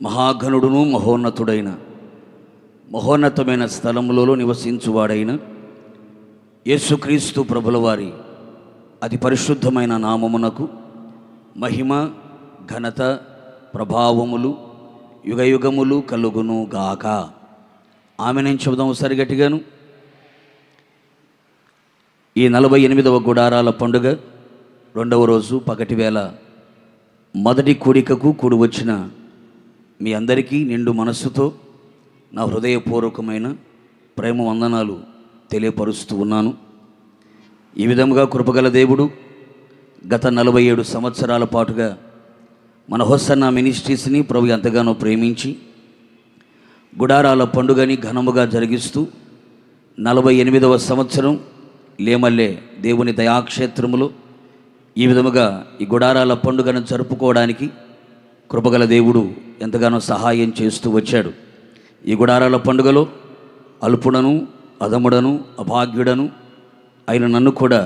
మహాఘనుడును మహోన్నతమైన స్థలములలో నివసించువాడైన యేసుక్రీస్తు ప్రభుల వారి అతి పరిశుద్ధమైన నామమునకు మహిమ ఘనత ప్రభావములు యుగయుగములు కలుగును గాక. ఆమె నేను చెబుదాము సరిగట్టిగాను. ఈ 48వ గుడారాల పండుగ 2వ రోజు పగటి వేళ మొదటి కూడికకు కూడి వచ్చిన మీ అందరికీ నిండు మనస్సుతో నా హృదయపూర్వకమైన ప్రేమ వందనాలు తెలియపరుస్తూ ఉన్నాను. ఈ విధముగా కృపగల దేవుడు గత 47 సంవత్సరాల పాటుగా మన హోసన్నా మినిస్ట్రీస్ని ప్రభు ఎంతగానో ప్రేమించి గుడారాల పండుగని ఘనముగా జరిగిస్తూ 48వ సంవత్సరం లేమల్లే దేవుని దయాక్షేత్రములో ఈ విధముగా ఈ గుడారాల పండుగను జరుపుకోవడానికి కృపగల దేవుడు ఎంతగానో సహాయం చేస్తూ వచ్చాడు. ఈ గుడారాల పండుగలో అల్పుడను అధముడను అభాగ్యుడను ఆయన నన్ను కూడా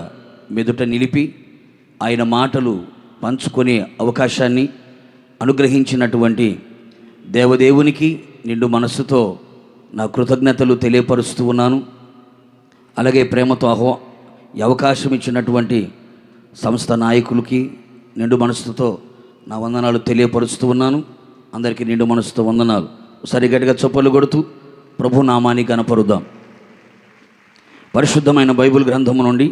మెదుట నిలిపి ఆయన మాటలు పంచుకునే అవకాశాన్ని అనుగ్రహించినటువంటి దేవదేవునికి నిండు మనస్సుతో నా కృతజ్ఞతలు తెలియపరుస్తూ ఉన్నాను. అలాగే ప్రేమతో ఈ అవకాశం ఇచ్చినటువంటి సంస్థ నాయకులకి నిండు మనస్సుతో నా వందనాలు తెలియపరుస్తూ ఉన్నాను. అందరికీ నిండు మనసుతో వందనాలు. సరిగట్టిగా చొప్పలు కొడుతూ ప్రభు నామాన్ని కనపరుద్దాం. పరిశుద్ధమైన బైబిల్ గ్రంథము నుండి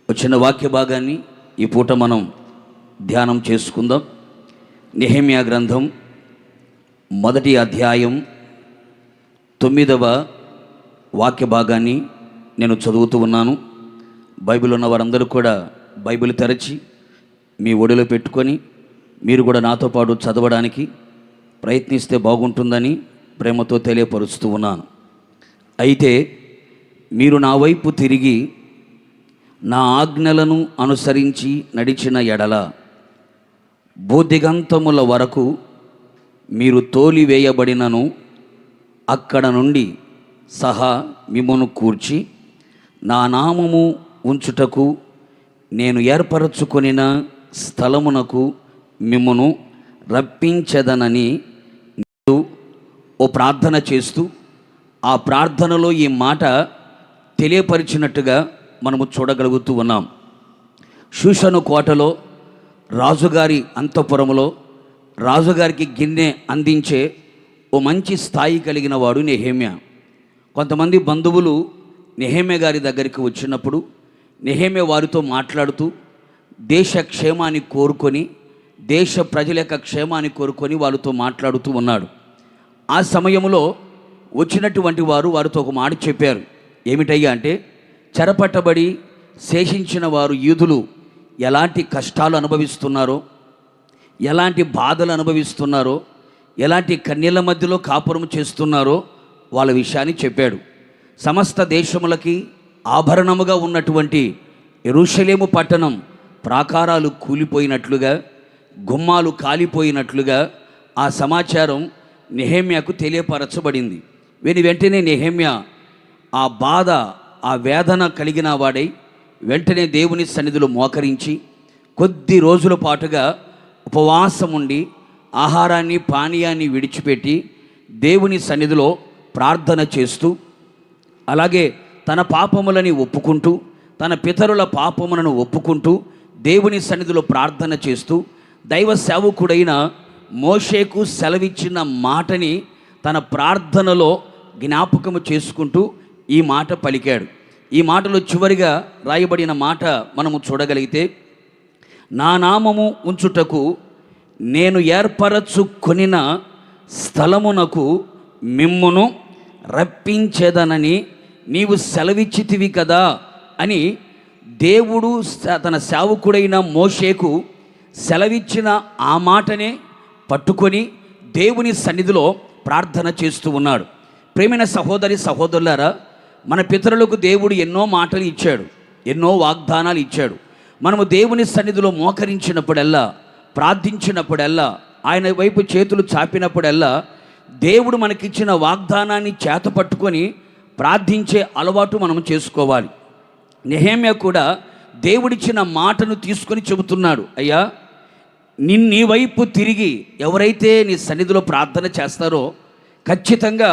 వచ్చిన వాక్య భాగాన్ని ఈ పూట మనం ధ్యానం చేసుకుందాం. నెహెమ్యా గ్రంథం 1వ అధ్యాయం 9వ వాక్య భాగాన్ని నేను చదువుతూ ఉన్నాను. బైబిల్ ఉన్న వారందరూ కూడా బైబిల్ తెరచి మీ ఒడిలో పెట్టుకొని మీరు కూడా నాతో పాటు చదవడానికి ప్రయత్నిస్తే బాగుంటుందని ప్రేమతో తెలియపరుస్తూ ఉన్నాను. అయితే మీరు నా వైపు తిరిగి నా ఆజ్ఞలను అనుసరించి నడిచిన ఎడల భూదిగంతముల వరకు మీరు తోలివేయబడినను అక్కడ నుండి సహా మిమ్మును కూర్చి నా నామము ఉంచుటకు నేను ఏర్పరచుకొనిన స్థలమునకు మిమ్మును రప్పించదనని ఓ ప్రార్థన చేస్తూ ఆ ప్రార్థనలో ఈ మాట తెలియపరిచినట్టుగా మనము చూడగలుగుతూ ఉన్నాం. షూషను కోటలో రాజుగారి అంతఃపురములో రాజుగారికి గిన్నె అందించే ఓ మంచి స్థాయి కలిగిన వాడు నెహెమ్యా. కొంతమంది బంధువులు నెహెమ్యా గారి దగ్గరికి వచ్చినప్పుడు నెహెమ్యా వారితో మాట్లాడుతూ దేశ క్షేమాన్ని కోరుకొని దేశ ప్రజల యొక్క క్షేమాన్ని కోరుకొని వాళ్ళతో మాట్లాడుతూ ఉన్నాడు. ఆ సమయంలో వచ్చినటువంటి వారితో ఒక మాట చెప్పారు. ఏమిటయ్యా అంటే, చెరపట్టబడి శేషించిన వారు యూదులు ఎలాంటి కష్టాలు అనుభవిస్తున్నారో, ఎలాంటి బాధలు అనుభవిస్తున్నారో, ఎలాంటి కన్యల మధ్యలో కాపురం చేస్తున్నారో వాళ్ళ విషయాన్ని చెప్పాడు. సమస్త దేశములకి ఆభరణముగా ఉన్నటువంటి యెరూషలేము పట్టణం ప్రాకారాలు కూలిపోయినట్లుగా, గుమ్మాలు కాలిపోయినట్లుగా ఆ సమాచారం నెహెమ్యాకు తెలియపరచబడింది. వెంటనే నెహెమ్యా ఆ బాధ ఆ వేదన కలిగిన వాడై వెంటనే దేవుని సన్నిధిలో మోకరించి కొద్ది రోజుల పాటుగా ఉపవాసం ఉండి ఆహారాన్ని పానీయాన్ని విడిచిపెట్టి దేవుని సన్నిధిలో ప్రార్థన చేస్తూ, అలాగే తన పాపములని ఒప్పుకుంటూ తన పితరుల పాపములను ఒప్పుకుంటూ దేవుని సన్నిధిలో ప్రార్థన చేస్తూ దైవ సేవకుడైన మోషేకు సెలవిచ్చిన మాటని తన ప్రార్థనలో జ్ఞాపకము చేసుకుంటూ ఈ మాట పలికాడు. ఈ మాటలో చివరిగా రాయబడిన మాట మనము చూడగలిగితే, నా నామము ఉంచుటకు నేను ఏర్పరచుకొనిన స్థలమునకు మిమ్మును రప్పించేదనని నీవు సెలవిచ్చితివి కదా అని దేవుడు తన సేవకుడైన మోషేకు సెలవిచ్చిన ఆ మాటనే పట్టుకొని దేవుని సన్నిధిలో ప్రార్థన చేస్తూ ఉన్నాడు. ప్రేమైన సహోదరి సహోదరులారా, మన పితరులకు దేవుడు ఎన్నో మాటలు ఇచ్చాడు, ఎన్నో వాగ్దానాలు ఇచ్చాడు. మనము దేవుని సన్నిధిలో మోకరించినప్పుడల్లా, ప్రార్థించినప్పుడల్లా, ఆయన వైపు చేతులు చాపినప్పుడల్లా దేవుడు మనకిచ్చిన వాగ్దానాన్ని చేత పట్టుకొని ప్రార్థించే అలవాటు మనం చేసుకోవాలి. నెహెమ్యా కూడా దేవుడిచ్చిన మాటను తీసుకొని చెబుతున్నాడు. అయ్యా, నీ వైపు తిరిగి ఎవరైతే నీ సన్నిధిలో ప్రార్థన చేస్తారో ఖచ్చితంగా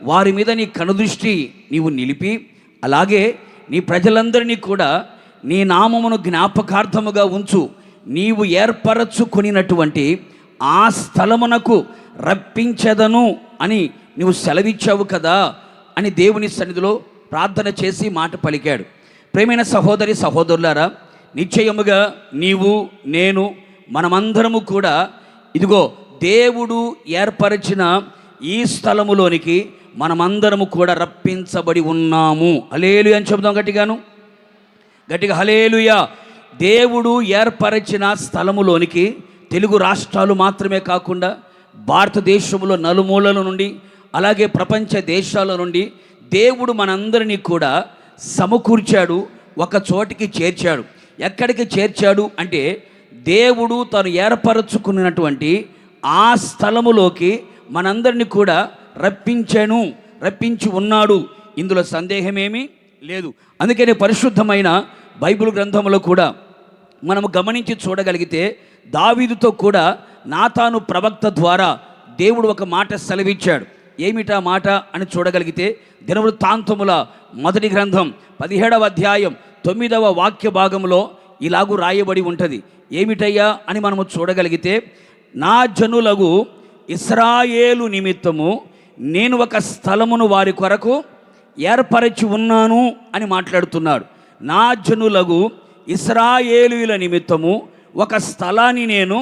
వారి మీద నీ కనుదృష్టి నీవు నిలిపి, అలాగే నీ ప్రజలందరినీ కూడా నీ నామమును జ్ఞాపకార్థముగా ఉంచు, నీవు ఏర్పరచుకొనినటువంటి ఆ స్థలమునకు రప్పించదను అని నువ్వు సెలవిచ్చావు కదా అని దేవుని సన్నిధిలో ప్రార్థన చేసి మాట పలికాడు. ప్రేమైన సహోదరి సహోదరులారా, నిశ్చయముగా నీవు నేను మనమందరము కూడా ఇదిగో దేవుడు ఏర్పరిచిన ఈ స్థలములోనికి మనమందరము కూడా రప్పించబడి ఉన్నాము. హల్లెలూయా అని చెబుదాం గట్టిగా హల్లెలూయా. దేవుడు ఏర్పరిచిన స్థలములోనికి తెలుగు రాష్ట్రాలు మాత్రమే కాకుండా భారతదేశంలో నలుమూలల నుండి అలాగే ప్రపంచ దేశాల నుండి దేవుడు మనందరినీ కూడా సమకూర్చాడు, ఒక చోటికి చేర్చాడు. ఎక్కడికి చేర్చాడు అంటే దేవుడు తను ఏర్పరచుకున్నటువంటి ఆ స్థలములోకి మనందరినీ కూడా రప్పించి ఉన్నాడు. ఇందులో సందేహమేమీ లేదు. అందుకని పరిశుద్ధమైన బైబిల్ గ్రంథంలో కూడా మనము గమనించి చూడగలిగితే దావీదుతో కూడా నాతాను ప్రవక్త ద్వారా దేవుడు ఒక మాట సెలవిచ్చాడు. ఏమిటా మాట అని చూడగలిగితే దినవృత్తాంతముల మొదటి గ్రంథం 17వ అధ్యాయం 9వ వాక్య భాగంలో ఇలాగూ రాయబడి ఉంటుంది. ఏమిటయ్యా అని మనము చూడగలిగితే, నా జనులగు ఇశ్రాయేలు నిమిత్తము నేను ఒక స్థలమును వారి కొరకు ఏర్పరచి ఉన్నాను అని మాట్లాడుతున్నాడు. నా జనులగు ఇశ్రాయేలుల నిమిత్తము ఒక స్థలాన్ని నేను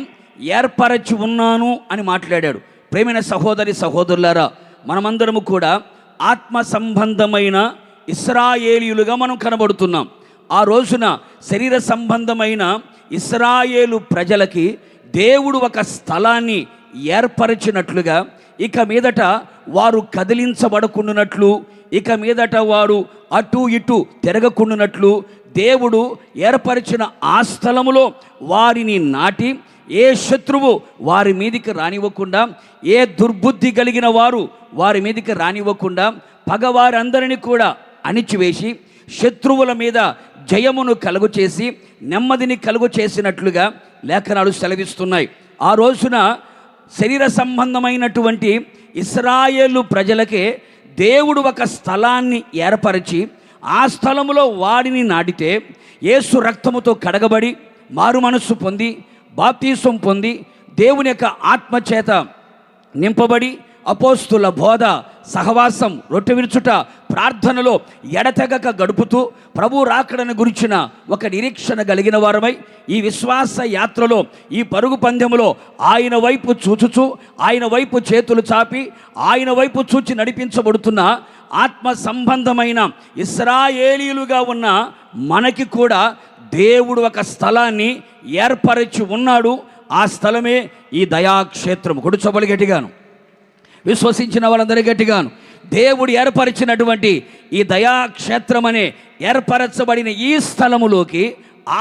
ఏర్పరచి ఉన్నాను అని మాట్లాడాడు. ప్రేమైన సహోదరి సహోదరులారా, మనమందరము కూడా ఆత్మ సంబంధమైన ఇశ్రాయేలీయులుగా మనం కనబడుతున్నాం. ఆ రోజున శరీర సంబంధమైన ఇశ్రాయేలు ప్రజలకి దేవుడు ఒక స్థలాన్ని ఏర్పరిచినట్లుగా ఇక మీదట వారు కదిలించబడకుండానట్లు, ఇక మీదట వారు అటు ఇటు తిరగకుండానట్లు దేవుడు ఏర్పరిచిన ఆ స్థలములో వారిని నాటి ఏ శత్రువు వారి మీదికి రానివ్వకుండా, ఏ దుర్బుద్ధి కలిగిన వారు వారి మీదికి రానివ్వకుండా పగవారందరినీ కూడా అణిచివేసి శత్రువుల మీద జయమును కలుగు చేసి నెమ్మదిని కలుగు చేసినట్లుగా లేఖనాలు సెలవిస్తున్నాయి. ఆ రోజున శరీర సంబంధమైనటువంటి ఇశ్రాయేలు ప్రజలకే దేవుడు ఒక స్థలాన్ని ఏర్పరిచి ఆ స్థలములో వాడిని నాటితే యేసు రక్తముతో కడగబడి మారు మనస్సు పొంది బాప్తీసం పొంది దేవుని యొక్క ఆత్మచేత నింపబడి అపోస్తుల బోధ, సహవాసం, రొట్టె విరుచుట, ప్రార్థనలో ఎడతెగక గడుపుతూ ప్రభు రాకడను గురించిన ఒక నిరీక్షణ కలిగిన వారమై ఈ విశ్వాస యాత్రలో, ఈ పరుగు పందెములో ఆయన వైపు చూచుచు, ఆయన వైపు చేతులు చాపి ఆయన వైపు చూచి నడిపించబడుతున్న ఆత్మ సంబంధమైన ఇశ్రాయేలీయులుగా ఉన్న మనకి కూడా దేవుడు ఒక స్థలాన్ని ఏర్పరచి ఉన్నాడు. ఆ స్థలమే ఈ దయాక్షేత్రం. కొడుచబలి గట్టిగాను, విశ్వసించిన వాళ్ళందరి గట్టిగాను, దేవుడు ఏర్పరిచినటువంటి ఈ దయాక్షేత్రం అనే ఏర్పరచబడిన ఈ స్థలములోకి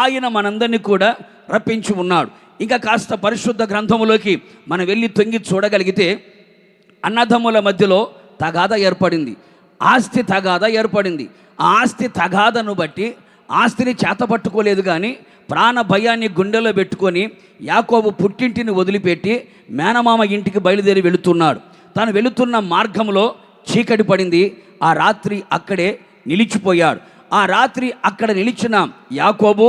ఆయన మనందరినీ కూడా రప్పించి ఉన్నాడు. ఇంకా కాస్త పరిశుద్ధ గ్రంథములోకి మనం వెళ్ళి తొంగి చూడగలిగితే అన్నదమ్ముల మధ్యలో తగాద ఏర్పడింది, ఆస్తి తగాద ఏర్పడింది. ఆ ఆస్తి తగాదను బట్టి ఆస్తిని చేతపట్టుకోలేదు కానీ ప్రాణ భయాన్ని గుండెలో పెట్టుకొని యాకోబు పుట్టింటిని వదిలిపెట్టి మేనమామ ఇంటికి బయలుదేరి వెళుతున్నాడు. తాను వెళుతున్న మార్గంలో చీకటి పడింది. ఆ రాత్రి అక్కడే నిలిచిపోయాడు. ఆ రాత్రి అక్కడ నిలిచిన యాకోబు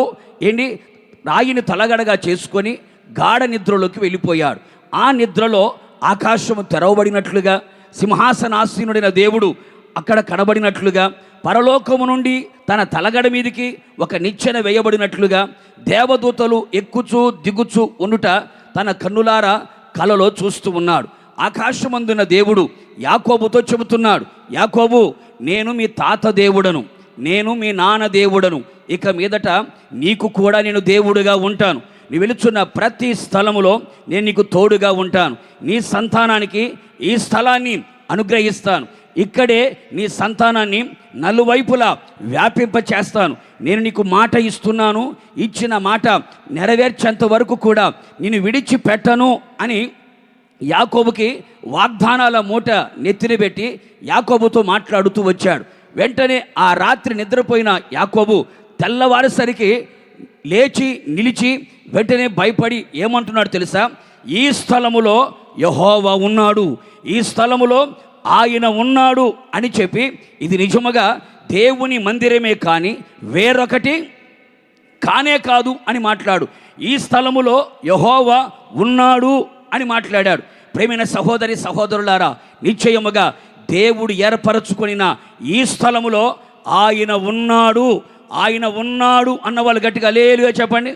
రాయిని తలగడగా చేసుకొని గాఢ నిద్రలోకి వెళ్ళిపోయాడు. ఆ నిద్రలో ఆకాశము తెరవబడినట్లుగా, సింహాసనాసీనుడైన దేవుడు అక్కడ కనబడినట్లుగా, పరలోకము నుండి తన తలగడ మీదికి ఒక నిచ్చెన వేయబడినట్లుగా దేవదూతలు ఎక్కుచూ దిగుచూ ఉండుట తన కన్నులారా కలలో చూస్తూ ఉన్నాడు. ఆకాశమందున్న దేవుడు యాకోబుతో చెబుతున్నాడు, యాకోబు, నేను మీ తాత దేవుడను, నేను మీ నాన్న దేవుడను, ఇక మీదట నీకు కూడా నేను దేవుడుగా ఉంటాను. నీ వెళుచున్న ప్రతి స్థలములో నేను నీకు తోడుగా ఉంటాను. నీ సంతానానికి ఈ స్థలాన్ని అనుగ్రహిస్తాను. ఇక్కడే నీ సంతానాన్ని నలువైపులా వ్యాపింప చేస్తాను. నేను నీకు మాట ఇస్తున్నాను, ఇచ్చిన మాట నెరవేర్చేంత వరకు కూడా నేను విడిచిపెట్టను అని యాకోబుకి వాగ్దానాల మూట నెత్తిన పెట్టి యాకోబుతో మాట్లాడుతూ వచ్చాడు. వెంటనే ఆ రాత్రి నిద్రపోయిన యాకోబు తెల్లవారేసరికి లేచి నిలిచి వెంటనే భయపడి ఏమంటున్నాడు తెలుసా? ఈ స్థలములో యెహోవా ఉన్నాడు, ఈ స్థలములో ఆయన ఉన్నాడు అని చెప్పి ఇది నిజముగా దేవుని మందిరమే కానీ వేరొకటి కానే కాదు అని మాట్లాడు. ఈ స్థలములో యెహోవా ఉన్నాడు అని మాట్లాడాడు. ప్రేమైన సహోదరి సహోదరులారా, నిశ్చయముగా దేవుడు ఏర్పరచుకొనిన ఈ స్థలములో ఆయన ఉన్నాడు. ఆయన ఉన్నాడు అన్నవాళ్ళు గట్టిగా హల్లెలూయా చెప్పండి.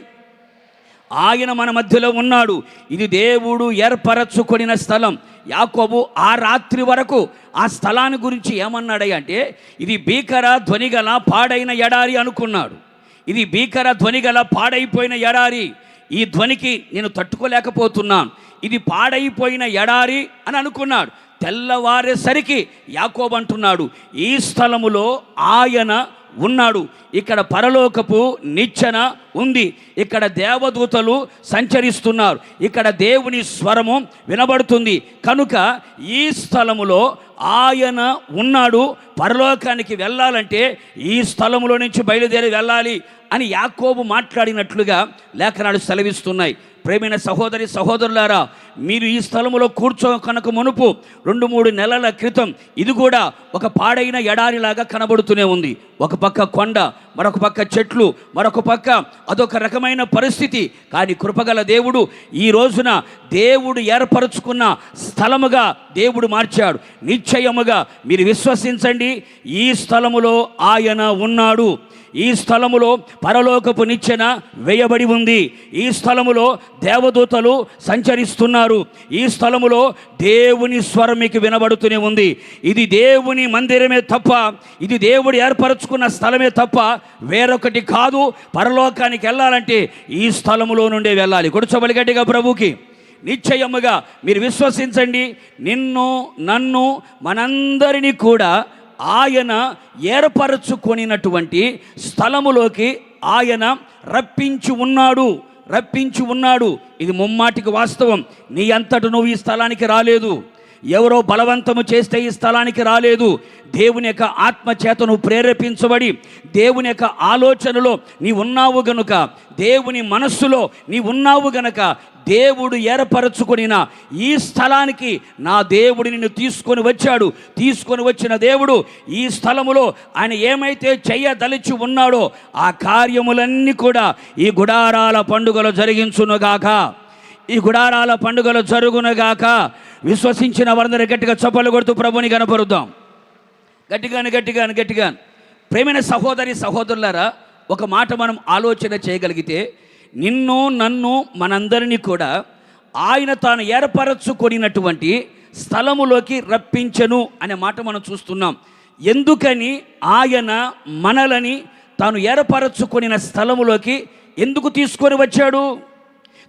ఆయన మన మధ్యలో ఉన్నాడు. ఇది దేవుడు ఏర్పరచుకొనిన స్థలం. యాకోబు ఆ రాత్రి వరకు ఆ స్థలాన్ని గురించి ఏమన్నాడు అంటే, ఇది భీకర ధ్వనిగల పాడైన ఎడారి అనుకున్నాడు. ఇది భీకర ధ్వనిగల పాడైపోయిన ఎడారి, ఈ ధ్వనికి నేను తట్టుకోలేకపోతున్నాను, ఇది పాడైపోయిన ఎడారి అని అనుకున్నాడు. తెల్లవారేసరికి యాకోబు అంటున్నాడు, ఈ స్థలములో ఆయన ఉన్నాడు. ఇక్కడ పరలోకపు నిచ్చెన ఉంది, ఇక్కడ దేవదూతలు సంచరిస్తున్నారు, ఇక్కడ దేవుని స్వరము వినబడుతుంది. కనుక ఈ స్థలములో ఆయన ఉన్నాడు. పరలోకానికి వెళ్ళాలంటే ఈ స్థలములో నుంచి బయలుదేరి వెళ్ళాలి అని యాకోబు మాట్లాడినట్లుగా లేఖనాలు సెలవిస్తున్నాయి. ప్రేమైన సహోదరి సహోదరులారా, మీరు ఈ స్థలములో కనుక మునుపు 2-3 నెలల క్రితం ఇది కూడా ఒక పాడైన ఎడారిలాగా కనబడుతూనే ఉంది. ఒక పక్క కొండ, మరొక పక్క చెట్లు, మరొక పక్క అదొక రకమైన పరిస్థితి. కానీ కృపగల దేవుడు ఈ రోజున దేవుడు ఏర్పరచుకున్న స్థలముగా దేవుడు మార్చాడు. నిశ్చయముగా మీరు విశ్వసించండి, ఈ స్థలములో ఆయన ఉన్నాడు. ఈ స్థలములో పరలోకపు నిచ్చెన వేయబడి ఉంది. ఈ స్థలములో దేవదూతలు సంచరిస్తున్నారు. ఈ స్థలములో దేవుని స్వరం మీకు వినబడుతూనే ఉంది. ఇది దేవుని మందిరమే తప్ప, ఇది దేవుడు ఏర్పరచుకున్న స్థలమే తప్ప వేరొకటి కాదు. పరలోకానికి వెళ్ళాలంటే ఈ స్థలములో నుండే వెళ్ళాలి. కొడుచబలి గట్టిగా ప్రభుకి. నిశ్చయముగా మీరు విశ్వసించండి, నిన్ను నన్ను మనందరినీ కూడా ఆయన ఏర్పరచుకొనినటువంటి స్థలములోకి ఆయన రప్పించి ఉన్నాడు. ఇది ముమ్మాటికి వాస్తవం. నీ అంతట నువ్వు ఈ స్థలానికి రాలేదు, ఎవరో బలవంతము చేస్తే ఈ స్థలానికి రాలేదు. దేవుని యొక్క ఆత్మచేత నువ్వు ప్రేరేపించబడి దేవుని యొక్క ఆలోచనలో నీ ఉన్నావు గనుక, దేవుని మనస్సులో నీ ఉన్నావు గనక దేవుడు ఏర్పరచుకొనిన ఈ స్థలానికి నా దేవుడు నిన్ను తీసుకొని వచ్చాడు. తీసుకొని వచ్చిన దేవుడు ఈ స్థలములో ఆయన ఏమైతే చెయ్యదలిచి ఉన్నాడో ఆ కార్యములన్నీ కూడా ఈ గుడారాల పండుగలో జరిగించునుగాక, ఈ గుడారాల పండుగలో జరుగునుగాక. విశ్వసించిన వారందరూ గట్టిగా చప్పలు కొడుతూ ప్రభుని కనపరుద్దాం. గట్టిగా. ప్రేమైన సహోదరి సహోదరులారా, ఒక మాట మనం ఆలోచన చేయగలిగితే, నిన్ను నన్ను మనందరినీ కూడా ఆయన తాను ఏర్పరచుకొనినటువంటి స్థలములోకి రప్పించెను అనే మాట మనం చూస్తున్నాం. ఎందుకని ఆయన మనలని తాను ఏర్పరచుకొనిన స్థలములోకి ఎందుకు తీసుకొని వచ్చాడు?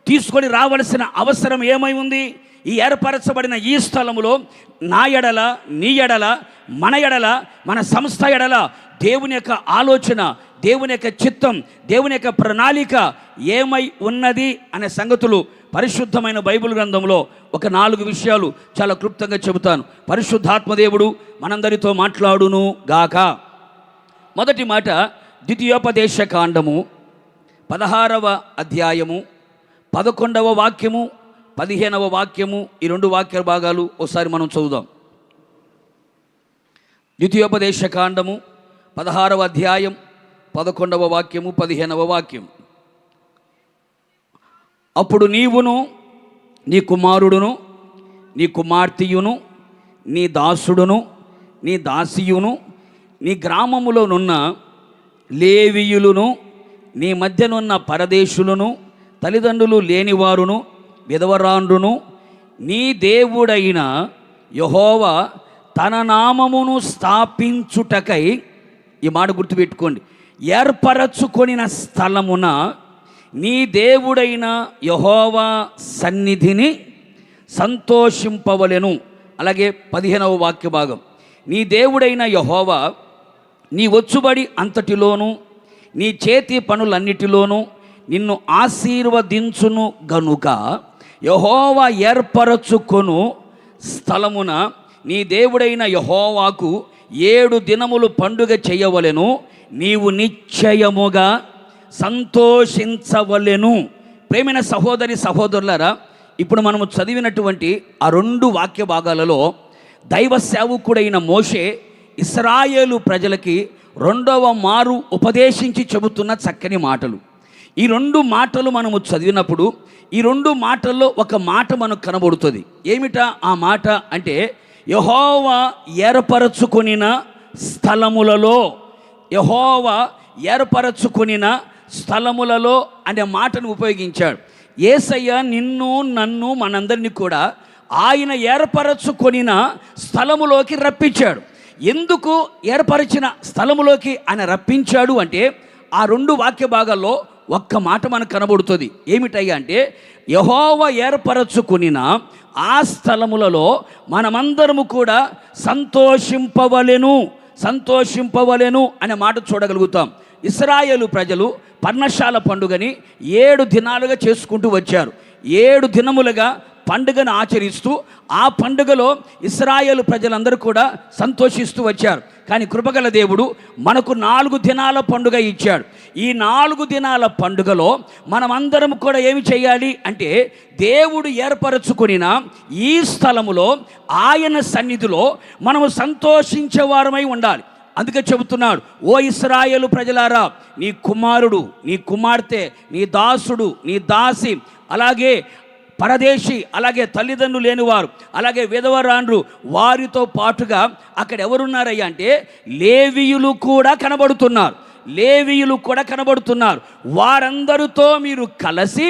తీసుకొని రావలసిన అవసరం ఏమై ఉంది? ఈ ఏర్పరచబడిన ఈ స్థలములో నా ఎడల, నీ ఎడల, మన ఎడల, మన సంస్థ ఎడల దేవుని యొక్క ఆలోచన, దేవుని యొక్క చిత్తం, దేవుని యొక్క ప్రణాళిక ఏమై ఉన్నది అనే సంగతులు పరిశుద్ధమైన బైబిల్ గ్రంథంలో ఒక 4 విషయాలు చాలా క్లుప్తంగా చెబుతాను. పరిశుద్ధాత్మదేవుడు మనందరితో మాట్లాడును గాక. మొదటి మాట ద్వితీయోపదేశ కాండము 16వ అధ్యాయము 11వ వాక్యము 15వ వాక్యము, ఈ 2 వాక్య భాగాలు ఒకసారి మనం చదువుదాం. ద్వితీయోపదేశ కాండము 16వ అధ్యాయం 11వ వాక్యము 15వ వాక్యం. అప్పుడు నీవును, నీ కుమారుడును, నీ కుమార్తెయును, నీ దాసుడును, నీ దాసియును, నీ గ్రామములోనున్న లేవీయులను, నీ మధ్యనున్న పరదేశులను, తల్లిదండ్రులు లేనివారును, విధవరాండ్రును, నీ దేవుడైన యెహోవా తన నామమును స్థాపించుటకై, ఈ మాట గుర్తుపెట్టుకోండి, ఏర్పరచుకొనిన స్థలమున నీ దేవుడైన యెహోవా సన్నిధిని సంతోషింపవలెను. అలాగే 15వ వాక్య భాగం, నీ దేవుడైన యెహోవా నీ వచ్చుబడి అంతటిలోను, నీ చేతి పనులన్నిటిలోనూ నిన్ను ఆశీర్వదించును గనుక యెహోవా ఏర్పరచుకొను స్థలమున నీ దేవుడైన యెహోవాకు 7 దినములు పండుగ చేయవలెను. నీవు నిశ్చయముగా సంతోషించవలెను. ప్రేమైన సహోదరి సహోదరులారా, ఇప్పుడు మనము చదివినటువంటి ఆ 2 వాక్య భాగాలలో దైవ సేవకుడైన మోషే ఇశ్రాయేలు ప్రజలకి 2వ మారు ఉపదేశించి చెబుతున్న చక్కని మాటలు. ఈ 2 మాటలు మనము చదివినప్పుడు ఈ 2 మాటల్లో ఒక మాట మనకు కనబడుతుంది. ఏమిటా ఆ మాట అంటే, యెహోవా ఏర్పరచుకొనిన స్థలములలో, యెహోవా ఏర్పరచుకొనిన స్థలములలో అనే మాటను ఉపయోగించాడు. యేసయ్య నిన్ను నన్ను మనందరినీ కూడా ఆయన ఏర్పరచుకొనిన స్థలములోకి రప్పించాడు. ఎందుకు ఏర్పరిచిన స్థలములోకి ఆయన రప్పించాడు అంటే, ఆ 2 వాక్య భాగాల్లో ఒక్క మాట మనకు కనబడుతుంది. ఏమిటయ్యా అంటే, యెహోవా ఏర్పరచుకొనిన ఆ స్థలములలో మనమందరము కూడా సంతోషింపవలెను అనే మాట చూడగలుగుతాం. ఇశ్రాయేలు ప్రజలు పర్ణశాల పండుగని 7 దినాలుగా చేసుకుంటూ వచ్చారు. 7 దినములుగా పండుగను ఆచరిస్తూ ఆ పండుగలో ఇశ్రాయేలు ప్రజలందరూ కూడా సంతోషిస్తూ వచ్చారు. కానీ కృపగల దేవుడు మనకు 4 దినాల పండుగ ఇచ్చాడు. ఈ 4 దినాల పండుగలో మనమందరం కూడా ఏమి చేయాలి అంటే, దేవుడు ఏర్పరచుకొనిన ఈ స్థలములో ఆయన సన్నిధిలో మనము సంతోషించేవారమై ఉండాలి. అందుకే చెబుతున్నాడు, ఓ ఇశ్రాయేలు ప్రజలారా, నీ కుమారుడు, నీ కుమార్తె, నీ దాసుడు, నీ దాసి, అలాగే పరదేశి, అలాగే తల్లిదండ్రులు లేనివారు, అలాగే విధవరాండ్రు, వారితో పాటుగా అక్కడ ఎవరున్నారయ్యా అంటే లేవీయులు కూడా కనబడుతున్నారు. వారందరితో మీరు కలిసి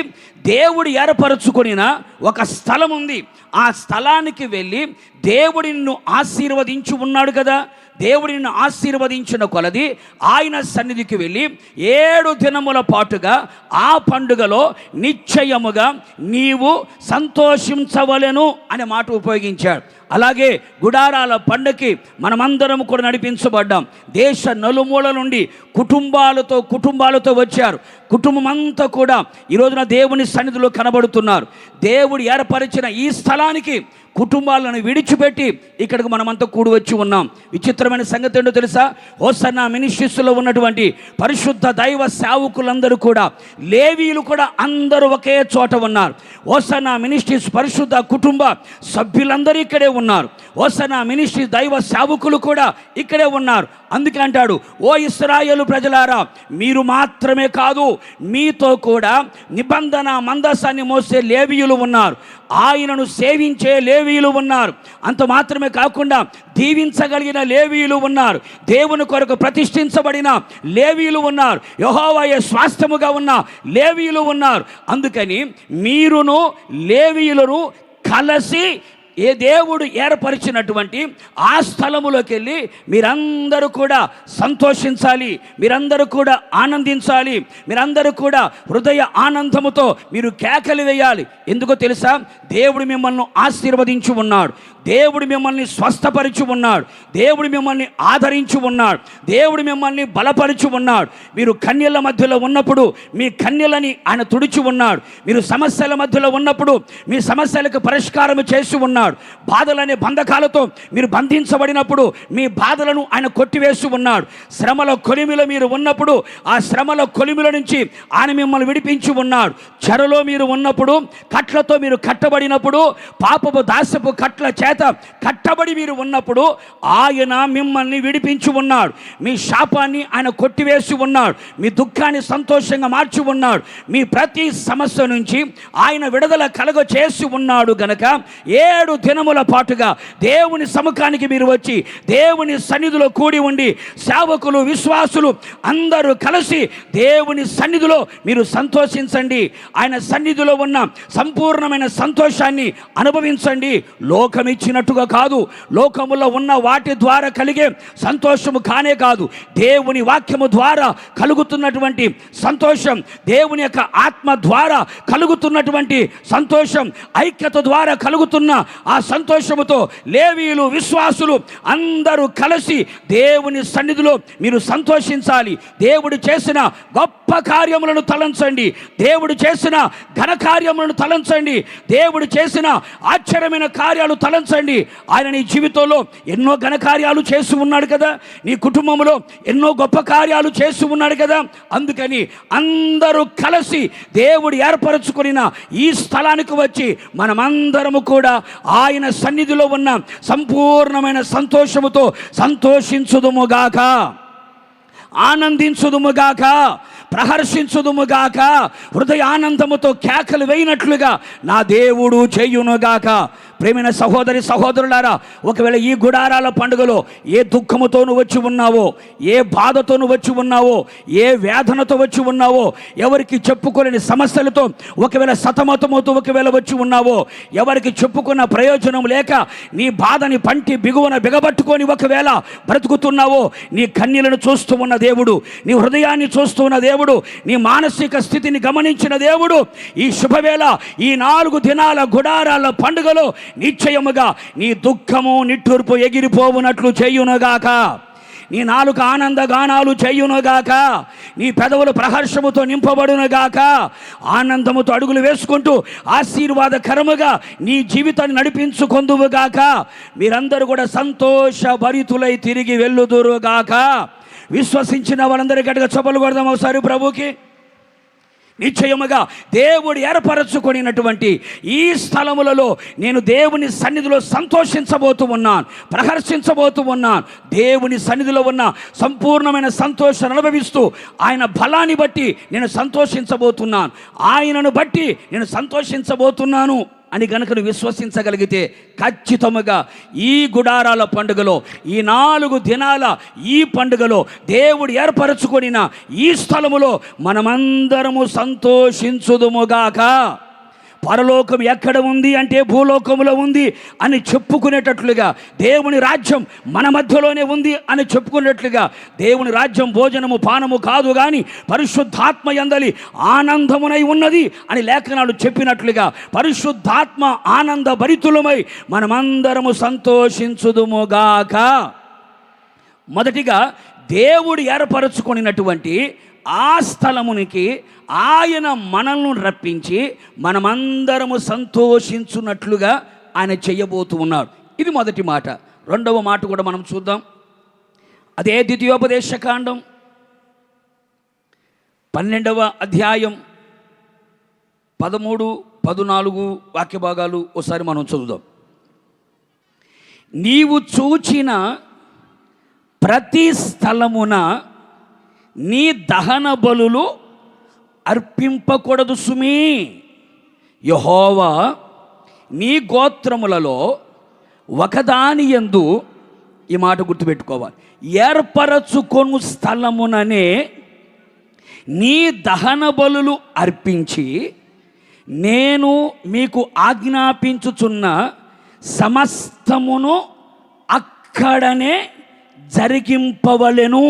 దేవుడు ఏర్పరచుకొనిన ఒక స్థలం ఉంది. ఆ స్థలానికి వెళ్ళి దేవుడు నిన్ను ఆశీర్వదించి ఉన్నాడు కదా. దేవుడు నిన్ను ఆశీర్వదించిన కొలది ఆయన సన్నిధికి వెళ్ళి 7 దినముల పాటుగా ఆ పండుగలో నిశ్చయముగా నీవు సంతోషించవలెను అనే మాట ఉపయోగించాడు. అలాగే గుడారాల పండుగకి మనమందరం కూడా నడిపించబడ్డాం. దేశ నలుమూల నుండి కుటుంబాలతో వచ్చారు. కుటుంబం అంతా కూడా ఈ రోజున దేవుని సన్నిధిలో కనబడుతున్నారు. దేవుడు ఏర్పరిచిన ఈ స్థలానికి కుటుంబాలను విడిచిపెట్టి ఇక్కడికి మనమంతా కూడి వచ్చి ఉన్నాం. విచిత్రమైన సంగతి ఏంటో తెలుసా? హోసన్నా మినిస్ట్రీస్లో ఉన్నటువంటి పరిశుద్ధ దైవ సేవకులందరూ కూడా, లేవీయులు కూడా అందరూ ఒకే చోట ఉన్నారు. హోసన్నా మినిస్ట్రీస్ పరిశుద్ధ కుటుంబ సభ్యులందరూ ఇక్కడే ఉన్నారు. హోసన్నా మినిస్ట్రీ దైవ సేవకులు కూడా ఇక్కడే ఉన్నారు. అందుకే అంటాడు, ఓ ఇశ్రాయేలు ప్రజలారా, మీరు మాత్రమే కాదు, మీతో కూడా నిబంధన మందసాన్ని మోసే లేవీయులు ఉన్నారు, ఆయనను సేవించే లేవీయులు ఉన్నారు. అంత మాత్రమే కాకుండా దీవించగలిగిన లేవీయులు ఉన్నారు, దేవుని కొరకు ప్రతిష్ఠించబడిన లేవీయులు ఉన్నారు, యెహోవాయే స్వాస్థ్యముగా ఉన్న లేవీయులు ఉన్నారు. అందుకని మీరును లేవీయులను కలిసి ఏ దేవుడు ఏర్పరిచినటువంటి ఆ స్థలములోకి వెళ్ళి మీరందరూ కూడా సంతోషించాలి, మీరందరూ కూడా ఆనందించాలి, మీరందరూ కూడా హృదయ ఆనందముతో మీరు కేకలు వేయాలి. ఎందుకో తెలుసా? దేవుడు మిమ్మల్ని ఆశీర్వదించి ఉన్నాడు, దేవుడు మిమ్మల్ని స్వస్థపరిచి ఉన్నాడు, దేవుడు మిమ్మల్ని ఆదరించి ఉన్నాడు, దేవుడు మిమ్మల్ని బలపరిచి ఉన్నాడు. మీరు కన్యల మధ్యలో ఉన్నప్పుడు మీ కన్యలని ఆయన తుడిచి ఉన్నాడు. మీరు సమస్యల మధ్యలో ఉన్నప్పుడు మీ సమస్యలకు పరిష్కారం చేసి ఉన్నాడు. బాధలనే బంధకాలతో మీరు బంధించబడినప్పుడు మీ బాధలను ఆయన కొట్టివేసి ఉన్నాడు. శ్రమల కొలిమిలో మీరు ఉన్నప్పుడు ఆ శ్రమల కొలిమిల నుంచి ఆయన మిమ్మల్ని విడిపించి ఉన్నాడు. చెరలో మీరు ఉన్నప్పుడు, కట్లతో మీరు కట్టబడినప్పుడు, పాపపు దాస్యపు కట్ల చేత కట్టబడి మీరు ఉన్నప్పుడు ఆయన మిమ్మల్ని విడిపించి ఉన్నాడు. మీ శాపాన్ని ఆయన కొట్టివేసి ఉన్నాడు. మీ దుఃఖాన్ని సంతోషంగా మార్చి ఉన్నాడు. మీ ప్రతి సమస్య నుంచి ఆయన విడుదల కలుగ చేసి ఉన్నాడు. గనక 7 దినముల పాటుగా దేవుని సముఖానికి మీరు వచ్చి దేవుని సన్నిధిలో కూడి ఉండి, సేవకులు, విశ్వాసులు అందరూ కలిసి దేవుని సన్నిధిలో మీరు సంతోషించండి. ఆయన సన్నిధిలో ఉన్న సంపూర్ణమైన సంతోషాన్ని అనుభవించండి. లోకం ఇచ్చినట్టుగా కాదు, లోకములో ఉన్న వాటి ద్వారా కలిగే సంతోషము కానే కాదు, దేవుని వాక్యము ద్వారా కలుగుతున్నటువంటి సంతోషం, దేవుని యొక్క ఆత్మ ద్వారా కలుగుతున్నటువంటి సంతోషం, ఐక్యత ద్వారా కలుగుతున్న ఆ సంతోషముతో లేవీయులు, విశ్వాసులు అందరూ కలిసి దేవుని సన్నిధిలో మీరు సంతోషించాలి. దేవుడు చేసిన గొప్ప కార్యములను తలంచండి, దేవుడు చేసిన ఘన కార్యములను తలంచండి, దేవుడు చేసిన ఆశ్చర్యమైన కార్యాలు తలంచండి. ఆయన నీ జీవితంలో ఎన్నో ఘన కార్యాలు చేసి ఉన్నాడు కదా, నీ కుటుంబంలో ఎన్నో గొప్ప కార్యాలు చేసి ఉన్నాడు కదా. అందుకని అందరూ కలిసి దేవుడు ఏర్పరచుకున్న ఈ స్థలానికి వచ్చి మనమందరము కూడా ఆయన సన్నిధిలో ఉన్న సంపూర్ణమైన సంతోషముతో సంతోషించుదుముగాక, ఆనందించుదుముగాక, ప్రహర్షించుదుముగాక, హృదయ ఆనందముతో కేకలు వేయినట్లుగా నా దేవుడు చేయునుగాక. ప్రేమైన సహోదరి సహోదరులారా, ఒకవేళ ఈ గుడారాల పండుగలో ఏ దుఃఖముతోను వచ్చి ఉన్నావో, ఏ బాధతోను వచ్చి ఉన్నావో, ఏ వేదనతో వచ్చి ఉన్నావో, ఎవరికి చెప్పుకోలేని సమస్యలతో ఒకవేళ సతమతమవుతూ ఒకవేళ వచ్చి ఉన్నావో, ఎవరికి చెప్పుకున్న ప్రయోజనం లేక నీ బాధని పంటి బిగువన బిగబట్టుకొని ఒకవేళ బ్రతుకుతున్నావో, నీ కన్నీలను చూస్తూ ఉన్న దేవుడు, నీ హృదయాన్ని చూస్తూ ఉన్న దేవుడు, నీ మానసిక స్థితిని గమనించిన దేవుడు ఈ శుభవేళ, ఈ 4 దినాల గుడారాల పండుగలో నిశ్చయముగా నీ దుఃఖము నిట్టూర్పు ఎగిరిపోవునట్లు చేయునుగాక, నీ నాలుక ఆనందగానాలు చేయునుగాక, నీ పెదవులు ప్రహర్షముతో నింపబడునుగాక, ఆనందముతో అడుగులు వేసుకుంటూ ఆశీర్వాదకరముగా నీ జీవితాన్ని నడిపించుకొందువుగాక. మీరందరూ కూడా సంతోషభరితులై తిరిగి వెళ్ళుదురుగాక. విశ్వసించిన వాళ్ళందరికీ గట్టిగా చప్పట్లు కొడదాం ఒకసారి ప్రభుకి. నిశ్చయముగా దేవుడు ఏర్పరచుకొనినటువంటి ఈ స్థలములలో నేను దేవుని సన్నిధిలో సంతోషించబోతూ ఉన్నాను, ప్రహర్షించబోతూ ఉన్నాను. దేవుని సన్నిధిలో ఉన్న సంపూర్ణమైన సంతోషాన్ని అనుభవిస్తూ ఆయన బలాన్ని బట్టి నేను సంతోషించబోతున్నాను, ఆయనను బట్టి నేను సంతోషించబోతున్నాను అని గనుక నువ్వు విశ్వసించగలిగితే ఖచ్చితంగా ఈ గుడారాల పండుగలో, ఈ 4 దినాల ఈ పండుగలో దేవుడు ఏర్పరచుకొనిన ఈ స్థలములో మనమందరము సంతోషించుదుముగాక. పరలోకం ఎక్కడ ఉంది అంటే భూలోకములో ఉంది అని చెప్పుకునేటట్లుగా, దేవుని రాజ్యం మన మధ్యలోనే ఉంది అని చెప్పుకునేట్లుగా, దేవుని రాజ్యం భోజనము పానము కాదు కానీ పరిశుద్ధాత్మ యందలి ఆనందమునై ఉన్నది అని లేఖనాలు చెప్పినట్లుగా పరిశుద్ధాత్మ ఆనంద భరితులమై మనమందరము సంతోషించుదుముగాక. మొదటిగా దేవుడు ఏర్పరచుకొనినటువంటి ఆ స్థలమునికి ఆయన మనల్ని రప్పించి మనమందరము సంతోషించున్నట్లుగా ఆయన చేయబోతూ ఉన్నాడు. ఇది మొదటి మాట. రెండవ మాట కూడా మనం చూద్దాం. అదే ద్వితీయోపదేశకాండం 12వ అధ్యాయం 13, 14 వాక్య భాగాలు ఒకసారి మనం చదువుదాం. నీవు చూచిన ప్రతి స్థలమున నీ దహన బలులు అర్పింపకూడదు సుమీ. యెహోవా నీ గోత్రములలో ఒకదాని యందు, ఈ మాట గుర్తుపెట్టుకోవాలి, ఏర్పరచుకొను స్థలముననే నీ దహన బలులు అర్పించి నేను మీకు ఆజ్ఞాపించుచున్న సమస్తమును అక్కడనే జరిగింపవలెను.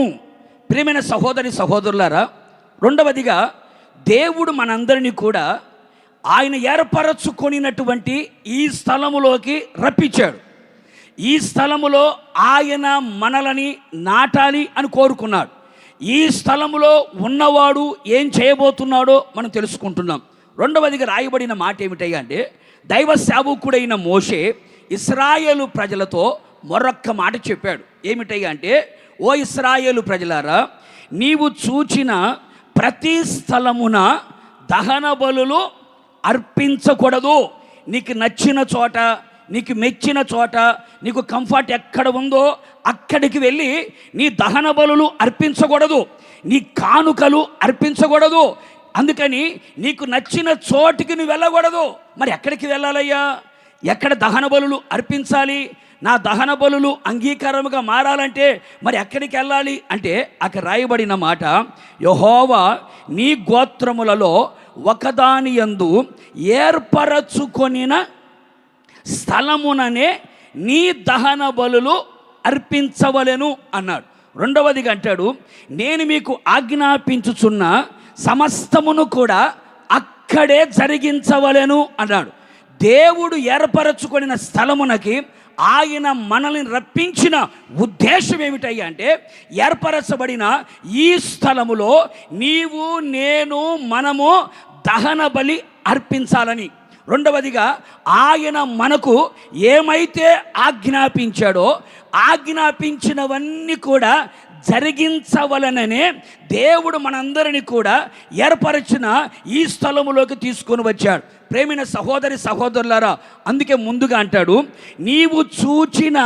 ప్రియమైన సహోదరి సహోదరులారా, రెండవదిగా దేవుడు మనందరినీ కూడా ఆయన ఏర్పరచుకొనినటువంటి ఈ స్థలములోకి రప్పించాడు. ఈ స్థలములో ఆయన మనలని నాటాలి అని కోరుకున్నాడు. ఈ స్థలములో ఉన్నవాడు ఏం చేయబోతున్నాడో మనం తెలుసుకుంటున్నాం. రెండవదిగా రాయబడిన మాట ఏమిటయ్యా అంటే, దైవ సేవకుడైన మోషే ఇశ్రాయేలు ప్రజలతో మరొక్క మాట చెప్పాడు. ఏమిటయ్యా అంటే, ఓ ఇశ్రాయేలు ప్రజలారా, నీవు చూచిన ప్రతి స్థలమున దహన బలులు అర్పించకూడదు. నీకు నచ్చిన చోట, నీకు మెచ్చిన చోట, నీకు కంఫర్ట్ ఎక్కడ ఉందో అక్కడికి వెళ్ళి నీ దహన బలులు అర్పించకూడదు, నీ కానుకలు అర్పించకూడదు. అందుకని నీకు నచ్చిన చోటికి నువ్వు వెళ్ళకూడదు. మరి ఎక్కడికి వెళ్ళాలయ్యా? ఎక్కడ దహన బలులు అర్పించాలి? నా దహన బలులు అంగీకారముగా మారాలంటే మరి ఎక్కడికి వెళ్ళాలి అంటే, అక్కడ రాయబడిన మాట, యెహోవా నీ గోత్రములలో ఒకదాని యందు ఏర్పరచుకొనిన స్థలముననే నీ దహన బలులు అర్పించవలెను అన్నాడు. రెండవదిగా అంటాడు, నేను మీకు ఆజ్ఞాపించుచున్న సమస్తమును కూడా అక్కడే జరిగించవలెను అన్నాడు. దేవుడు ఏర్పరచుకొనిన స్థలమునకి ఆయన మనల్ని రప్పించిన ఉద్దేశం ఏమిటయ్యా అంటే, ఏర్పరచబడిన ఈ స్థలములో నీవు నేను మనము దహన బలి అర్పించాలని. రెండవదిగా ఆయన మనకు ఏమైతే ఆజ్ఞాపించాడో ఆజ్ఞాపించినవన్నీ కూడా జరిగించవలననే దేవుడు మనందరినీ కూడా ఏర్పరిచిన ఈ స్థలములోకి తీసుకొని వచ్చాడు. ప్రేమైన సహోదరి సహోదరులారా, అందుకే ముందుగా అంటాడు, నీవు చూచిన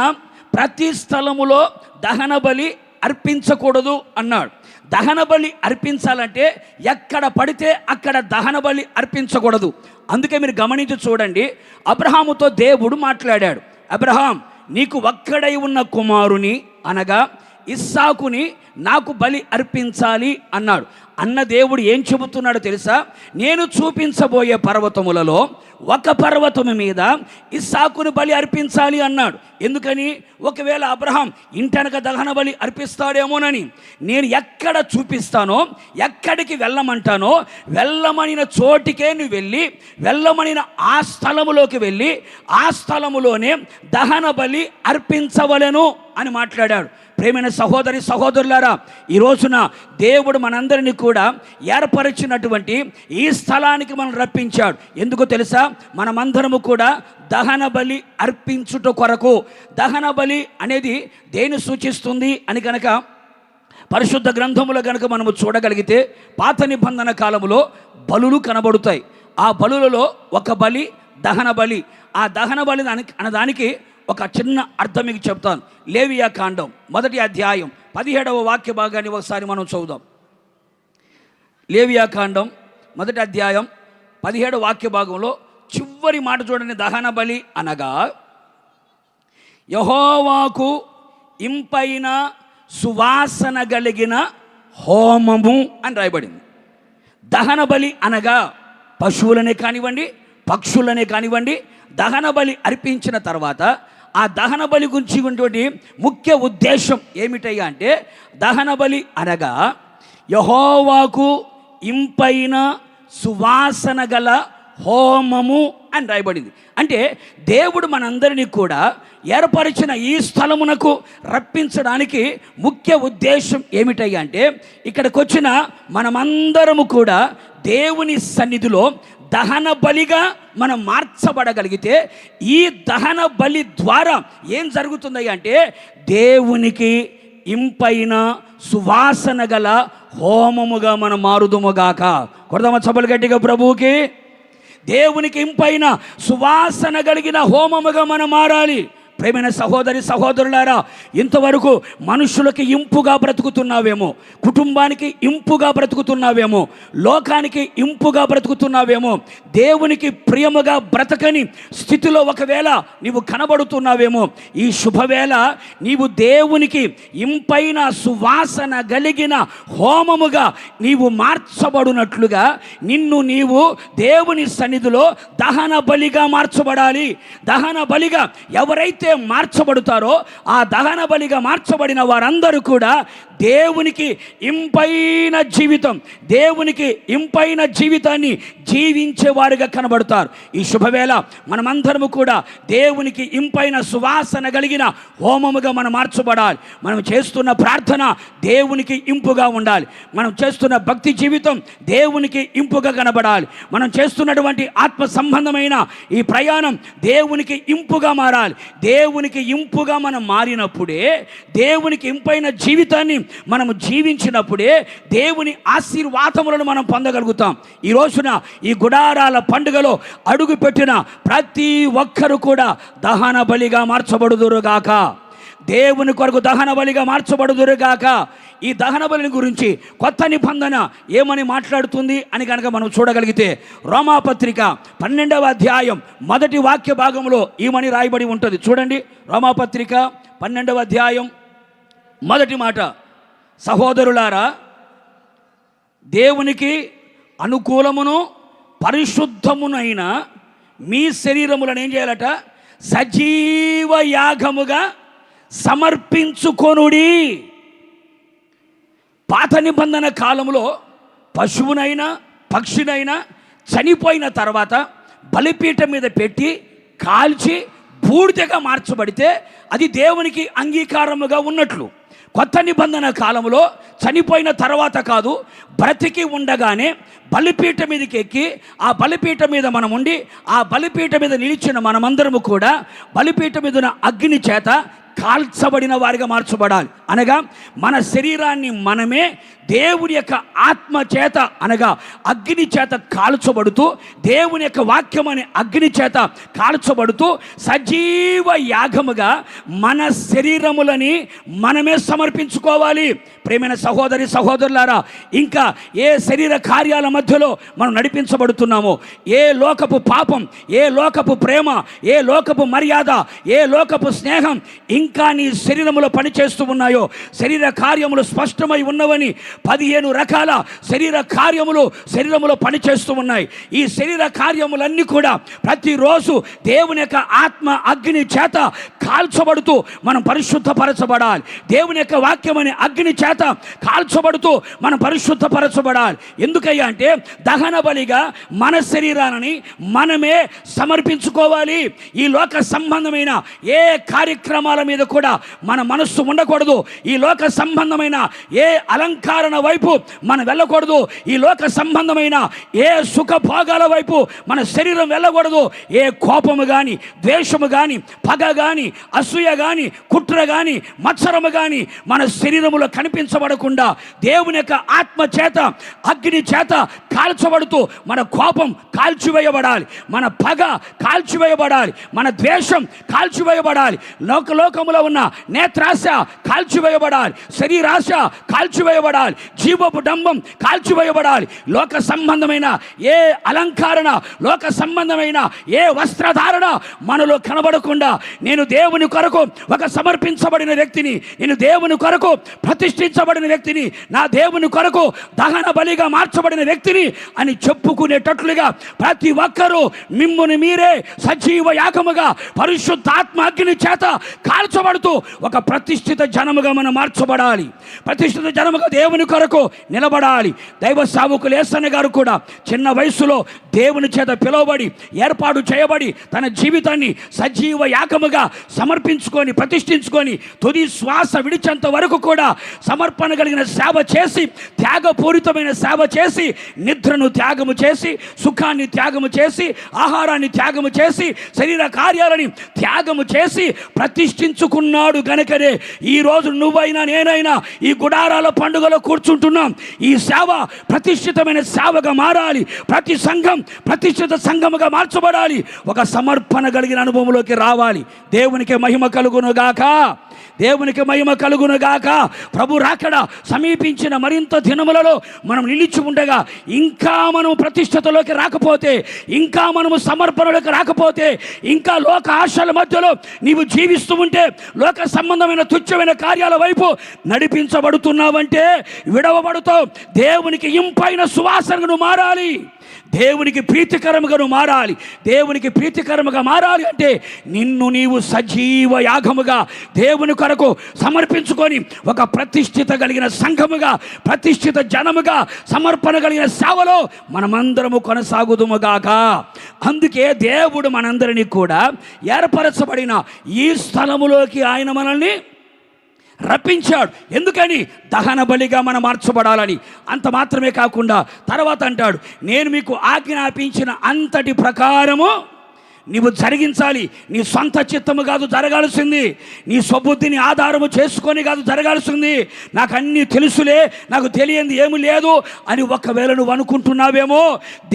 ప్రతి స్థలములో దహన బలి అర్పించకూడదు అన్నాడు. దహన బలి అర్పించాలంటే ఎక్కడ పడితే అక్కడ దహన బలి అర్పించకూడదు. అందుకే మీరు గమనించి చూడండి, అబ్రహాముతో దేవుడు మాట్లాడాడు. అబ్రహాం, నీకు ఒక్కడై ఉన్న కుమారుని అనగా ఇస్సాకుని నాకు బలి అర్పించాలి అన్నాడు. అన్న దేవుడు ఏం చెబుతున్నాడో తెలుసా? నేను చూపించబోయే పర్వతములలో ఒక పర్వతము మీద ఇస్సాకుని బలి అర్పించాలి అన్నాడు. ఎందుకని? ఒకవేళ అబ్రహాం ఇంటనక దహన బలి అర్పిస్తాడేమోనని. నేను ఎక్కడ చూపిస్తానో, ఎక్కడికి వెళ్ళమంటానో వెళ్ళమనిన చోటికే నువ్వు వెళ్ళి, వెళ్ళమనిన ఆ స్థలములోకి వెళ్ళి ఆ స్థలములోనే దహన బలి అర్పించవలెను అని మాట్లాడాడు. ప్రేమైన సహోదరి సహోదరులారా, ఈ రోజున దేవుడు మనందరినీ కూడా ఏర్పరిచినటువంటి ఈ స్థలానికి మనం రప్పించాడు. ఎందుకో తెలుసా? మనమందరము కూడా దహన బలి అర్పించుట కొరకు. దహన బలి అనేది దేని సూచిస్తుంది అని కనుక పరిశుద్ధ గ్రంథములో కనుక మనము చూడగలిగితే, పాత నిబంధన కాలములో బలులు కనబడుతాయి. ఆ బలులలో ఒక బలి దహన బలి. ఆ దహన బలి అనదానికి ఒక చిన్న అర్థం మీకు చెప్తాను. లేవియా కాండం 1వ అధ్యాయం 17వ వాక్య భాగాన్ని ఒకసారి మనం చదువుదాం. లేవియా కాండం 1వ అధ్యాయం 17వ వాక్య భాగంలో చివరి మాట చూడండి. దహన బలి అనగా యెహోవాకు ఇంపైన సువాసన కలిగిన హోమము అని రాయబడింది. దహన బలి అనగా పశువులనే కానివ్వండి, పక్షులనే కానివ్వండి, దహన బలి అర్పించిన తర్వాత ఆ దహన బలి గురించి ఉన్నటువంటి ముఖ్య ఉద్దేశం ఏమిటయ్యా అంటే, దహన బలి అనగా యెహోవాకు ఇంపైన సువాసన గల హోమము అని రాయబడింది. అంటే దేవుడు మనందరినీ కూడా ఏర్పరిచిన ఈ స్థలమునకు రప్పించడానికి ముఖ్య ఉద్దేశం ఏమిటయ్యా అంటే, ఇక్కడికి వచ్చిన మనమందరము కూడా దేవుని సన్నిధిలో దహన బలిగా మనం మార్చబడగలిగితే, ఈ దహన బలి ద్వారా ఏం జరుగుతుంది అంటే, దేవునికి ఇంపైన సువాసన గల హోమముగా మనం మారుదుముగాక. కొడదామా చప్పలు గట్టిగా ప్రభువుకి. దేవునికి ఇంపైన సువాసన కలిగిన హోమముగా మనం మారాలి. ప్రేమైన సహోదరి సహోదరులారా, ఇంతవరకు మనుషులకి ఇంపుగా బ్రతుకుతున్నావేమో, కుటుంబానికి ఇంపుగా బ్రతుకుతున్నావేమో, లోకానికి ఇంపుగా బ్రతుకుతున్నావేమో, దేవునికి ప్రియముగా బ్రతకని స్థితిలో ఒకవేళ నీవు కనబడుతున్నావేమో, ఈ శుభవేళ నీవు దేవునికి ఇంపైన సువాసన కలిగిన హోమముగా నీవు మార్చబడినట్లుగా నిన్ను నీవు దేవుని సన్నిధిలో దహన బలిగా మార్చబడాలి. దహన బలిగా ఎవరైతే మార్చబడతారో, ఆ దహన బలిగా మార్చబడిన వారందరూ కూడా దేవునికి ఇంపైన జీవితం, దేవునికి ఇంపైన జీవితాన్ని జీవించేవారుగా కనబడతారు. ఈ శుభవేళ మనమందరము కూడా దేవునికి ఇంపైన సువాసన కలిగిన హోమముగా మనం మార్చబడాలి. మనం చేస్తున్న ప్రార్థన దేవునికి ఇంపుగా ఉండాలి. మనం చేస్తున్న భక్తి జీవితం దేవునికి ఇంపుగా కనబడాలి. మనం చేస్తున్నటువంటి ఆత్మ సంబంధమైన ఈ ప్రయాణం దేవునికి ఇంపుగా మారాలి. దేవునికి ఇంపుగా మనం మారినప్పుడే, దేవునికి ఇంపైన జీవితాన్ని మనము జీవించినప్పుడే దేవుని ఆశీర్వాదములను మనం పొందగలుగుతాం. ఈ రోజున ఈ గుడారాల పండుగలో అడుగు పెట్టిన ప్రతి ఒక్కరు కూడా దహన బలిగా మార్చబడుదురుగాక. దేవుని కొరకు దహన బలిగా మార్చబడుదురుగాక. ఈ దహన బలిని గురించి కొత్త నిబంధన ఏమని మాట్లాడుతుంది అని కనుక మనం చూడగలిగితే, రోమాపత్రిక 12వ అధ్యాయం 1వ వాక్య భాగంలో ఏమని రాయబడి ఉంటుంది చూడండి. రోమాపత్రిక 12వ అధ్యాయం 1వ మాట, సహోదరులారా, దేవునికి అనుకూలమును పరిశుద్ధమునైన మీ శరీరములను ఏం చేయాలట? సజీవ యాగముగా సమర్పించుకొనుడి. పాత నిబంధన కాలంలో పశువునైనా పక్షినైనా చనిపోయిన తర్వాత బలిపీఠం మీద పెట్టి కాల్చి బూడిదగా మార్చబడితే అది దేవునికి అంగీకారముగా ఉన్నట్లు. కొత్త నిబంధన కాలంలో చనిపోయిన తర్వాత కాదు, బ్రతికి ఉండగానే బలిపీఠం మీదకి ఎక్కి ఆ బలిపీఠం మీద మనం ఉండి ఆ బలిపీఠం మీద నిలిచిన మనమందరము కూడా బలిపీఠం మీద ఉన్న అగ్ని చేత కాల్చబడిన వారిగా మార్చబడాలి. అనగా మన శరీరాన్ని మనమే దేవుని యొక్క ఆత్మ చేత అనగా అగ్ని చేత కాల్చబడుతూ, దేవుని యొక్క వాక్యం అనే అగ్ని చేత కాల్చబడుతూ సజీవ యాగముగా మన శరీరములని మనమే సమర్పించుకోవాలి. ప్రేమైన సహోదరి సహోదరులారా, ఇంకా ఏ శరీర కార్యాల మధ్యలో మనం నడిపించబడుతున్నామో, ఏ లోకపు పాపం, ఏ లోకపు ప్రేమ, ఏ లోకపు మర్యాద, ఏ లోకపు స్నేహం ఇంకా నీ శరీరములో పనిచేస్తూ ఉన్నాయో, శరీర కార్యములు స్పష్టమై ఉన్నవని 15 రకాల శరీర కార్యములు శరీరములో పనిచేస్తూ ఉన్నాయి. ఈ శరీర కార్యములన్నీ కూడా ప్రతిరోజు దేవుని యొక్క ఆత్మ అగ్ని చేత కాల్చబడుతూ మనం పరిశుద్ధపరచబడాలి. దేవుని యొక్క వాక్యం అనే అగ్ని చేత కాల్చబడుతూ మనం పరిశుద్ధపరచబడాలి. ఎందుకయ్యా అంటే దహన బలిగా మన శరీరాన్ని మనమే సమర్పించుకోవాలి. ఈ లోక సంబంధమైన ఏ కార్యక్రమాల మీద కూడా మన మనస్సు ఉండకూడదు. ఈ లోక సంబంధమైన ఏ అలంకరణ వైపు మనం వెళ్ళకూడదు. ఈ లోక సంబంధమైన ఏ సుఖభోగాల వైపు మన శరీరం వెళ్ళకూడదు. ఏ కోపము కానీ, ద్వేషము కానీ, పగ కానీ, అసూయ కానీ, కుట్ర కానీ, మత్సరము కానీ మన శరీరములో కనిపించబడకుండా దేవుని యొక్క ఆత్మ చేత అగ్ని చేత కాల్చబడుతూ మన కోపం కాల్చివేయబడాలి, మన పగ కాల్చివేయబడాలి, మన ద్వేషం కాల్చివేయబడాలి, లోకములో ఉన్న నేత్రాశ కాల్చివేయబడాలి, శరీరాశ కాల్చివేయబడాలి, జీవపు డంబం కాల్చివేయబడాలి. లోక సంబంధమైన ఏ అలంకరణ, లోక సంబంధమైన ఏ వస్త్రధారణ మనలో కనబడకుండా నేను దేవుని కొరకు ఒక సమర్పించబడిన వ్యక్తిని, నేను దేవుని కొరకు ప్రతిష్ఠించబడిన వ్యక్తిని, నా దేవుని కొరకు దహన బలిగా మార్చబడిన వ్యక్తిని అని చెప్పుకునేటట్లుగా ప్రతి ఒక్కరూ మిమ్ముని మీరే సజీవ యాగముగా పరిశుద్ధాత్మ అగ్ని చేత కాల్చబడుతూ ఒక ప్రతిష్ఠిత జనముగా మనం మార్చబడాలి. ప్రతిష్ఠిత జనముగా దేవుని కొరకు నిలబడాలి. దైవ సేవకులు యేసన్న గారు కూడా చిన్న వయసులో దేవుని చేత పిలువబడి ఏర్పాటు చేయబడి తన జీవితాన్ని సజీవ యాగముగా సమర్పించుకొని ప్రతిష్ఠించుకొని తుది శ్వాస విడిచేంత వరకు కూడా సమర్పణ కలిగిన సేవ చేసి, త్యాగపూరితమైన సేవ చేసి, నిద్రను త్యాగము చేసి, సుఖాన్ని త్యాగము చేసి, ఆహారాన్ని త్యాగము చేసి, శరీర కార్యాలని త్యాగము చేసి ప్రతిష్ఠించుకున్నాడు గనుకనే ఈరోజు నువ్వైనా నేనైనా ఈ గుడారాల పండుగలో కూర్చుంటున్నాం. ఈ సేవ ప్రతిష్ఠితమైన సేవగా మారాలి. ప్రతి సంఘం ప్రతిష్ఠిత సంఘముగా మార్చబడాలి. ఒక సమర్పణ కలిగిన అనుభవంలోకి రావాలి. దేవునికి మహిమ కలుగునుగాక, దేవునికి మహిమ కలుగునుగాక. ప్రభు రాకడ సమీపించిన మరింత దినములలో మనం నిలిచి ఉండగా ఇంకా మనం ప్రతిష్ఠతలోకి రాకపోతే, ఇంకా మనము సమర్పణలోకి రాకపోతే, ఇంకా లోక ఆశల మధ్యలో నీవు జీవిస్తూ ఉంటే, లోక సంబంధమైన తుచ్చమైన కార్యాల వైపు నడిపించబడుతున్నావంటే విడవబడుతావు. దేవునికి ఇంపైన సువాసనను మారాలి, దేవునికి ప్రీతికరముగా మారాలి. దేవునికి ప్రీతికరముగా మారాలి అంటే నిన్ను నీవు సజీవ యాగముగా దేవుని కొరకు సమర్పించుకొని ఒక ప్రతిష్ఠిత కలిగిన సంఘముగా, ప్రతిష్ఠిత జనముగా, సమర్పణ కలిగిన సేవలో మనమందరము కొనసాగుదుముగాక. అందుకే దేవుడు మనందరినీ కూడా ఏర్పరచబడిన ఈ స్థలములోకి ఆయన మనల్ని రప్పించాడు. ఎందుకని? దహన బలిగా మనం మార్చబడాలని. అంత మాత్రమే కాకుండా తర్వాత అంటాడు, నేను మీకు ఆజ్ఞాపించిన అంతటి ప్రకారము నీవు జరిగించాలి. నీ సొంత చిత్తము కాదు జరగాల్సింది, నీ స్వబుద్ధిని ఆధారము చేసుకొని కాదు జరగాల్సింది. నాకు అన్నీ తెలుసులే, నాకు తెలియంది ఏమి లేదు అని ఒకవేళ నువ్వు అనుకుంటున్నావేమో,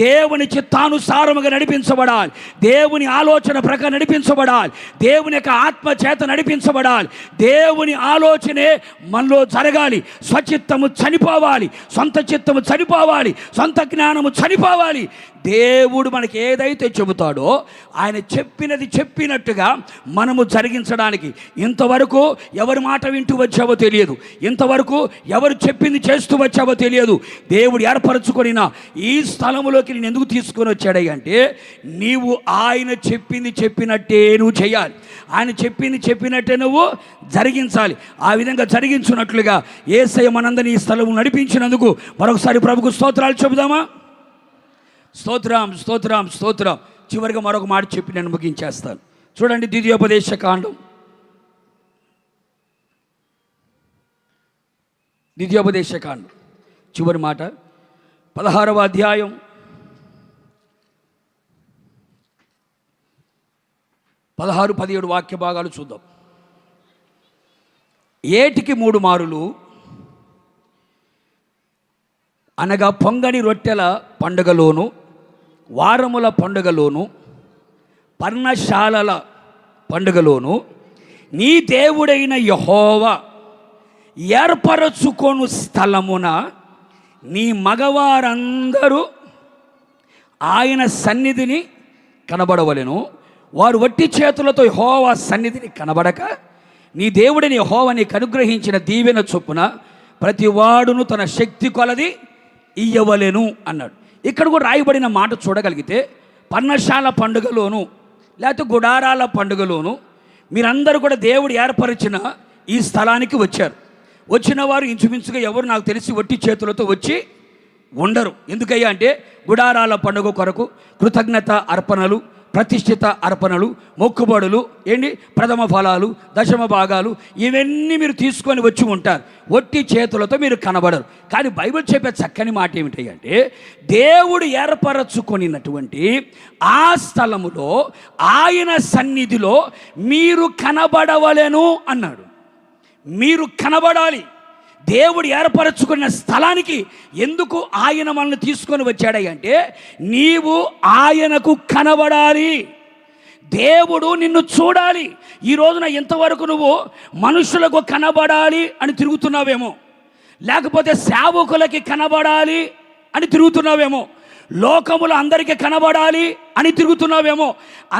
దేవుని చిత్తానుసారముగా నడిపించబడాలి, దేవుని ఆలోచన ప్రకారం నడిపించబడాలి, దేవుని యొక్క ఆత్మ చేత నడిపించబడాలి. దేవుని ఆలోచనే మనలో జరగాలి. స్వచిత్తము చనిపోవాలి, సొంత చిత్తము చనిపోవాలి, సొంత జ్ఞానము చనిపోవాలి. దేవుడు మనకి ఏదైతే చెబుతాడో ఆయన చెప్పినది చెప్పినట్టుగా మనము జరిగించడానికి. ఇంతవరకు ఎవరి మాట వింటూ వచ్చావో తెలియదు, ఇంతవరకు ఎవరు చెప్పింది చేస్తూ వచ్చావో తెలియదు. దేవుడు ఏర్పరచుకొనిన ఈ స్థలములోకి నేను ఎందుకు తీసుకొని వచ్చాడు అంటే, నీవు ఆయన చెప్పింది చెప్పినట్టే నువ్వు చేయాలి, ఆయన చెప్పింది చెప్పినట్టే నువ్వు జరిగించాలి. ఆ విధంగా జరిగించున్నట్లుగా యేసయ్య మనందరినీ ఈ స్థలము నడిపించినందుకు మరొకసారి ప్రభుకు స్తోత్రాలు చెబుదామా? స్తోత్రం, స్తోత్రం, స్తోత్రం. చివరిగా మరొక మాట చెప్పి నేను ముగించేస్తాను. చూడండి, ద్వితీయోపదేశ కాండం, చివరి మాట 16వ అధ్యాయం 16-17 వాక్య భాగాలు చూద్దాం. ఏటికి 3 మారులు అనగా పొంగని రొట్టెల పండుగలోను, వారముల పండుగలోను, పర్ణశాలల పండుగలోను నీ దేవుడైన యెహోవా ఏర్పరచుకొను స్థలమున నీ మగవారందరూ ఆయన సన్నిధిని కనబడవలెను. వారు వట్టి చేతులతో యెహోవా సన్నిధిని కనబడక నీ దేవుడిని యెహోవా నీకు అనుగ్రహించిన దీవెన చొప్పున ప్రతివాడును తన శక్తి కొలది ఇయ్యవలెను అన్నాడు. ఇక్కడ కూడా రాయబడిన మాట చూడగలిగితే పర్ణశాల పండుగలోను లేకపోతే గుడారాల పండుగలోను మీరందరూ కూడా దేవుడు ఏర్పరిచిన ఈ స్థలానికి వచ్చారు. వచ్చిన వారు ఇంచుమించుగా ఎవరు నాకు తెలిసి వట్టి చేతులతో వచ్చి ఉండరు. ఎందుకయ్యా అంటే గుడారాల పండుగ కొరకు కృతజ్ఞత అర్పణలు, ప్రతిష్ఠిత అర్పణలు, మొక్కుబడులు, ప్రథమ ఫలాలు, దశమ భాగాలు ఇవన్నీ మీరు తీసుకొని వచ్చి ఉంటారు. వట్టి చేతులతో మీరు కనబడరు. కానీ బైబిల్ చెప్పే చక్కని మాట ఏమిటి అంటే దేవుడు ఏర్పరచుకొనినటువంటి ఆ స్థలములో ఆయన సన్నిధిలో మీరు కనబడవలెను అన్నాడు. మీరు కనబడాలి. దేవుడు ఏర్పరచుకున్న స్థలానికి ఎందుకు ఆయన మనల్ని తీసుకొని వచ్చాడంటే నీవు ఆయనకు కనబడాలి. దేవుడు నిన్ను చూడాలి. ఈ రోజున ఇంతవరకు నువ్వు మనుషులకు కనబడాలి అని తిరుగుతున్నావేమో, లేకపోతే సేవకులకి కనబడాలి అని తిరుగుతున్నావేమో, లోకములు అందరికీ కనబడాలి అని తిరుగుతున్నావేమో.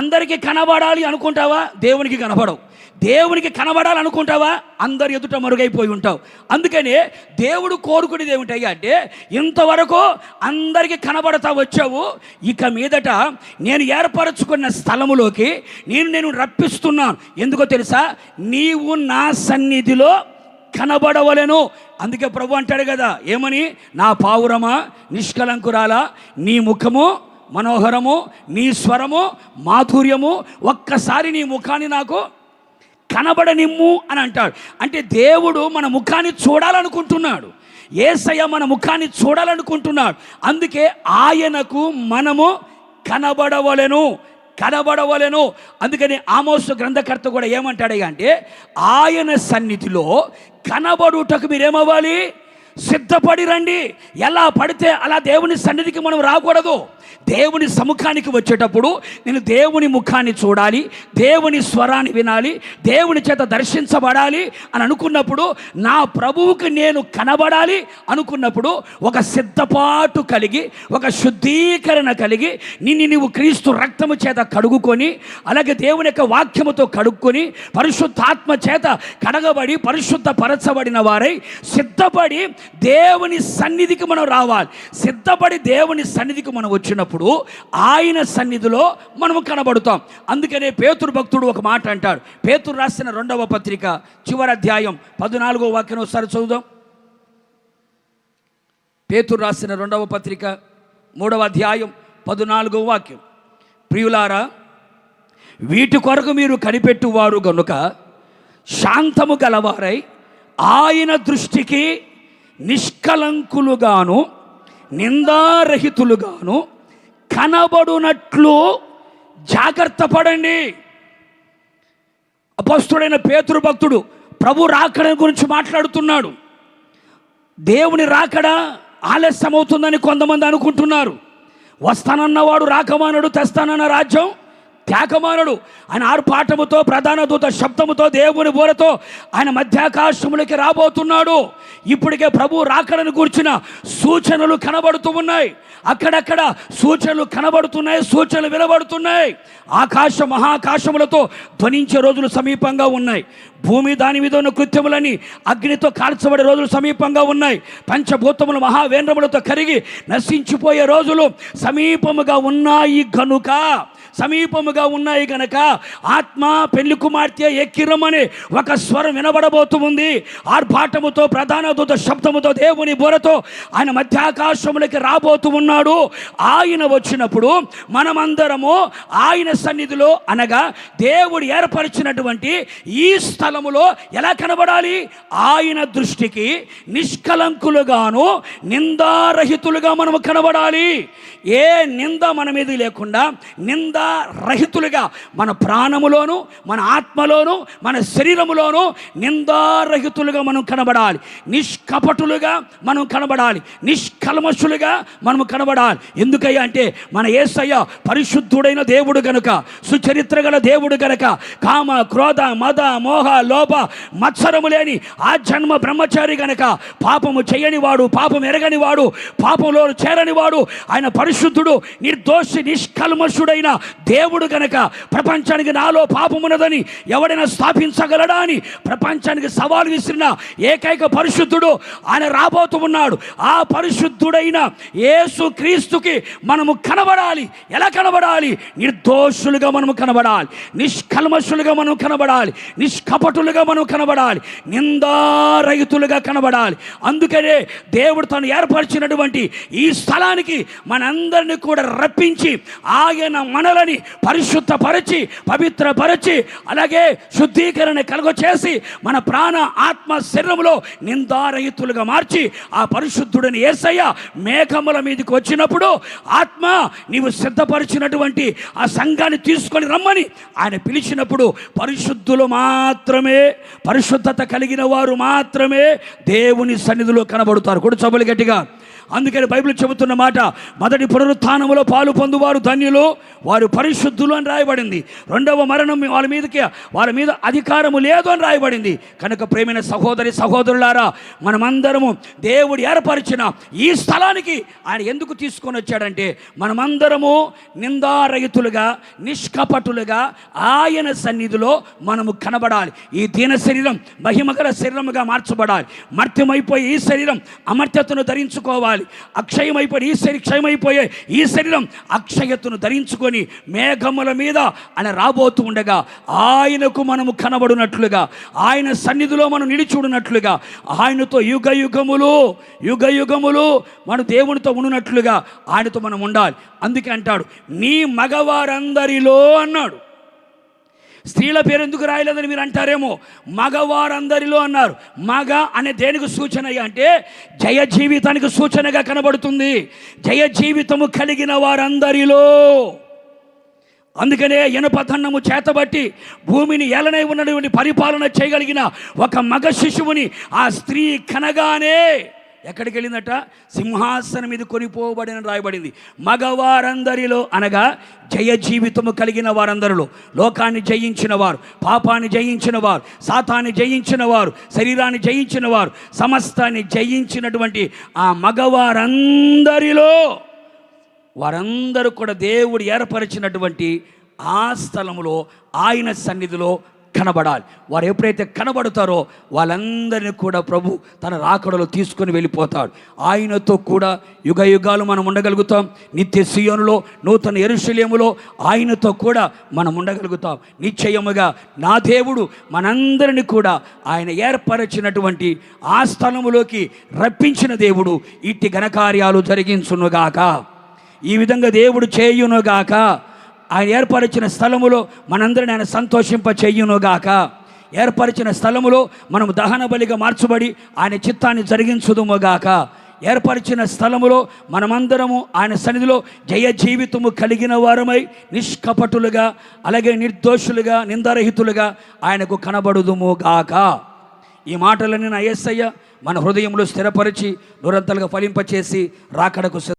అందరికీ కనబడాలి అనుకుంటావా? దేవునికి కనబడవు. దేవునికి కనబడాలనుకుంటావా? అందరు ఎదుట మరుగైపోయి ఉంటావు. అందుకనే దేవుడు కోరుకునేది ఏమిటయ్యా అంటే ఇంతవరకు అందరికీ కనబడతా వచ్చావు, ఇక మీదట నేను ఏర్పరచుకున్న స్థలములోకి నేను రప్పిస్తున్నాను. ఎందుకో తెలుసా? నీవు నా సన్నిధిలో కనబడవలెను. అందుకే ప్రభు అంటాడు కదా, ఏమని? నా పావురమా, నిష్కలంకురాలా, నీ ముఖము మనోహరము, నీ స్వరము మాధుర్యము, ఒక్కసారి నీ ముఖాన్ని నాకు కనబడనిమ్ము అని అంటాడు. అంటే దేవుడు మన ముఖాన్ని చూడాలనుకుంటున్నాడు. యేసయ్య మన ముఖాన్ని చూడాలనుకుంటున్నాడు. అందుకే ఆయనకు మనము కనబడవలెను. అందుకని ఆమోసు గ్రంథకర్త కూడా ఏమంటాడు అంటే ఆయన సన్నిధిలో కనబడుటకు మీరేమవ్వాలి? సిద్ధపడి రండి. ఎలా పడితే అలా దేవుని సన్నిధికి మనం రాకూడదు. దేవుని సముఖానికి వచ్చేటప్పుడు నేను దేవుని ముఖాన్ని చూడాలి, దేవుని స్వరాన్ని వినాలి, దేవుని చేత దర్శించబడాలి అని అనుకున్నప్పుడు, నా ప్రభువుకి నేను కనబడాలి అనుకున్నప్పుడు ఒక సిద్ధపాటు కలిగి, ఒక శుద్ధీకరణ కలిగి నీవు క్రీస్తు రక్తము చేత కడుగుకొని, అలాగే దేవుని యొక్క వాక్యముతో కడుక్కొని, పరిశుద్ధాత్మ చేత కడగబడి పరిశుద్ధపరచబడిన వారై సిద్ధపడి దేవుని సన్నిధికి మనం రావాలి. సిద్ధపడి దేవుని సన్నిధికి మనం వచ్చినప్పుడు ఆయన సన్నిధిలో మనము కనబడుతాం. అందుకనే పేతురు భక్తుడు ఒక మాట అంటాడు. పేతురు రాసిన 2వ పత్రిక చివరి అధ్యాయం 14వ వాక్యం ఒకసారి చదువుదాం. పేతురు రాసిన 2వ పత్రిక 3వ అధ్యాయం 14వ వాక్యం. ప్రియులారా, వీటి కొరకు మీరు కనిపెట్టువారు గనుక శాంతము గలవారై ఆయన దృష్టికి నిష్కలంకులుగాను నిందారహితులుగాను కనబడునట్లు జాగ్రత్త పడండి. అపొస్తలుడైన పేతురు భక్తుడు ప్రభు రాకడ గురించి మాట్లాడుతున్నాడు. దేవుని రాకడ ఆలస్యమవుతుందని కొంతమంది అనుకుంటున్నారు. వస్తానన్నవాడు రాకమానడు, తెస్తానన్న రాజ్యం త్యాగమానడు. ఆయన ఆర్పాటముతో, ప్రధాన దూత శబ్దముతో, దేవుని బోరతో ఆయన మధ్యాకాశములకి రాబోతున్నాడు. ఇప్పటికే ప్రభు రాకడను కూర్చిన సూచనలు కనబడుతూ ఉన్నాయి. అక్కడక్కడ సూచనలు కనబడుతున్నాయి, సూచనలు వినబడుతున్నాయి. మహాకాశములతో ధ్వనించే రోజులు సమీపంగా ఉన్నాయి. భూమి దాని మీద ఉన్న కృత్యములని అగ్నితో కాల్చబడే రోజులు సమీపంగా ఉన్నాయి. పంచభూతములు మహావేంద్రములతో కరిగి నశించిపోయే రోజులు సమీపముగా ఉన్నాయి. కనుక సమీపముగా ఉన్నాయి కనుక ఆత్మ పెళ్లి కుమార్తె ఎక్కిరమ్మని ఒక స్వరం వినబడబోతుంది. ఆర్భాటముతో ప్రధాన దూత శబ్దముతో దేవుని బోరతో ఆయన మధ్యాకాశములకి రాబోతూ ఉన్నాడు. ఆయన వచ్చినప్పుడు మనమందరము ఆయన సన్నిధిలో అనగా దేవుడు ఏర్పరిచినటువంటి ఈ స్థలములో ఎలా కనబడాలి? ఆయన దృష్టికి నిష్కలంకులుగాను నిందారహితులుగా మనము కనబడాలి. ఏ నింద మన మీద లేకుండా నిందారహితులుగా మన ప్రాణములోను మన ఆత్మలోను మన శరీరములోను నిందారహితులుగా మనం కనబడాలి. నిష్కపటులుగా మనం కనబడాలి. నిష్కల్మషులుగా మనం కనబడాలి. ఎందుకయ్యా అంటే మన యేసయ్య పరిశుద్ధుడైన దేవుడు గనుక, సుచరిత్ర గల దేవుడు గనుక, కామ క్రోధ మద మోహ లోభ మత్సరము లేని ఆ జన్మ బ్రహ్మచారి గనుక, పాపము చేయనివాడు, పాపం ఎరగనివాడు, పాపంలో చేరనివాడు, ఆయన పరిశుద్ధుడు, నిర్దోషి, నిష్కల్మషుడైన దేవుడు గనక ప్రపంచానికి నాలో పాపమున్నదని ఎవడైనా స్థాపించగలడా అని ప్రపంచానికి సవాలు విసిరిన ఏకైక పరిశుద్ధుడు ఆయన రాబోతూ ఉన్నాడు. ఆ పరిశుద్ధుడైన యేసు క్రీస్తుకి మనము కనబడాలి. ఎలా కనబడాలి? నిర్దోషులుగా మనము కనబడాలి, నిష్కల్మషులుగా మనం కనబడాలి, నిష్కపటులుగా మనం కనబడాలి, నిందారహితులుగా కనబడాలి. అందుకనే దేవుడు తను ఏర్పరిచినటువంటి ఈ స్థలానికి మనందరినీ కూడా రప్పించి ఆయన మనలని పరిశుద్ధపరచి పవిత్రపరచి అలాగే శుద్ధీకరణ కలుగచేసి మన ప్రాణ ఆత్మ శరీరంలో నిందారహితులుగా మార్చి ఆ పరిశుద్ధుడిని యేసయ్య మేఘముల మీదకి వచ్చినప్పుడు ఆత్మ నీవు సిద్ధపరిచినటువంటి ఆ సంఘాన్ని తీసుకొని రమ్మని ఆయన పిలిచినప్పుడు పరిశుద్ధులు మాత్రమే, పరిశుద్ధత కలిగిన వారు మాత్రమే దేవుని సన్నిధిలో కనబడతారు. కూడా చబలి గట్టిగా. అందుకని బైబిల్ చెబుతున్న మాట, మొదటి పునరుత్థానములో పాలు పొందువారు ధన్యులు, వారు పరిశుద్ధులు అని రాయబడింది. రెండవ మరణం వాళ్ళ మీద అధికారము లేదు అని రాయబడింది. కనుక ప్రేమైన సహోదరి సహోదరులారా, మనమందరము దేవుడు ఏర్పరిచిన ఈ స్థలానికి ఆయన ఎందుకు తీసుకొని వచ్చాడంటే మనమందరము నిందారహితులుగా నిష్కపటులుగా ఆయన సన్నిధిలో మనము కనబడాలి. ఈ దీన శరీరం మహిమగల శరీరముగా మార్చబడాలి. మర్త్యమైపోయి ఈ శరీరం అమర్త్యతను ధరించుకోవాలి. అక్షయమైపోయి క్షయమైపోయే ఈ శరీరం అక్షయతను ధరించుకొని మేఘముల మీద ఆయన రాబోతూ ఉండగా ఆయనకు మనము కనబడినట్లుగా, ఆయన సన్నిధిలో మనం నిలిచుడినట్లుగా, ఆయనతో యుగ యుగములు మనం దేవునితో ఉన్నట్లుగా ఆయనతో మనం ఉండాలి. అందుకే అంటాడు నీ మగవారందరిలో అన్నాడు. స్త్రీల పేరు ఎందుకు రాయలేదని మీరు అంటారేమో, మగవారందరిలో అన్నారు. మగ అనే దేనికి సూచన అంటే జయ జీవితానికి సూచనగా కనబడుతుంది. జయ జీవితము కలిగిన వారందరిలో. అందుకనే ఇనపదన్నము చేతబట్టి భూమిని ఏలనై ఉన్నటువంటి పరిపాలన చేయగలిగిన ఒక మగ శిశువుని ఆ స్త్రీ కనగానే ఎక్కడికి వెళ్ళిందట? సింహాసనం మీద కొనిపోబడిన రాయబడింది. మగవారందరిలో అనగా జయ జీవితము కలిగిన వారందరిలో, లోకాన్ని జయించిన వారు, పాపాన్ని జయించిన వారు, సాతాన్ని జయించిన వారు, శరీరాన్ని జయించిన వారు, సమస్తాన్ని జయించినటువంటి ఆ మగవారందరిలో వారందరూ కూడా దేవుడు ఏర్పరిచినటువంటి ఆ స్థలములో ఆయన సన్నిధిలో కనబడాలి. వారు ఎప్పుడైతే కనబడతారో వాళ్ళందరినీ కూడా ప్రభు తన రాకడలో తీసుకొని వెళ్ళిపోతాడు. ఆయనతో కూడా యుగ యుగాలు మనం ఉండగలుగుతాం. నిత్య సియోనులో నూతన యెరూషలేములో ఆయనతో కూడా మనం ఉండగలుగుతాం. నిశ్చయముగా నా దేవుడు మనందరినీ కూడా ఆయన ఏర్పరిచినటువంటి ఆ స్థలములోకి రప్పించిన దేవుడు ఇట్టి ఘనకార్యాలు జరిగించునుగాక. ఈ విధంగా దేవుడు చేయునుగాక. ఆయన ఏర్పరిచిన స్థలములో మనందరిని ఆయన సంతోషింప చెయ్యునుగాక. ఏర్పరిచిన స్థలములో మనం దహన బలిగా మార్చబడి ఆయన చిత్తాన్ని జరిగించుదుముగాక. ఏర్పరిచిన స్థలములో మనమందరము ఆయన సన్నిధిలో జయ జీవితము కలిగిన వారమై నిష్కపటులుగా అలాగే నిర్దోషులుగా నిందారహితులుగా ఆయనకు కనబడుదుముగాక. ఈ మాటలన్నీ నా యేసయ్య మన హృదయంలో స్థిరపరిచి నిరంతరంగా ఫలింపచేసి రాకడకు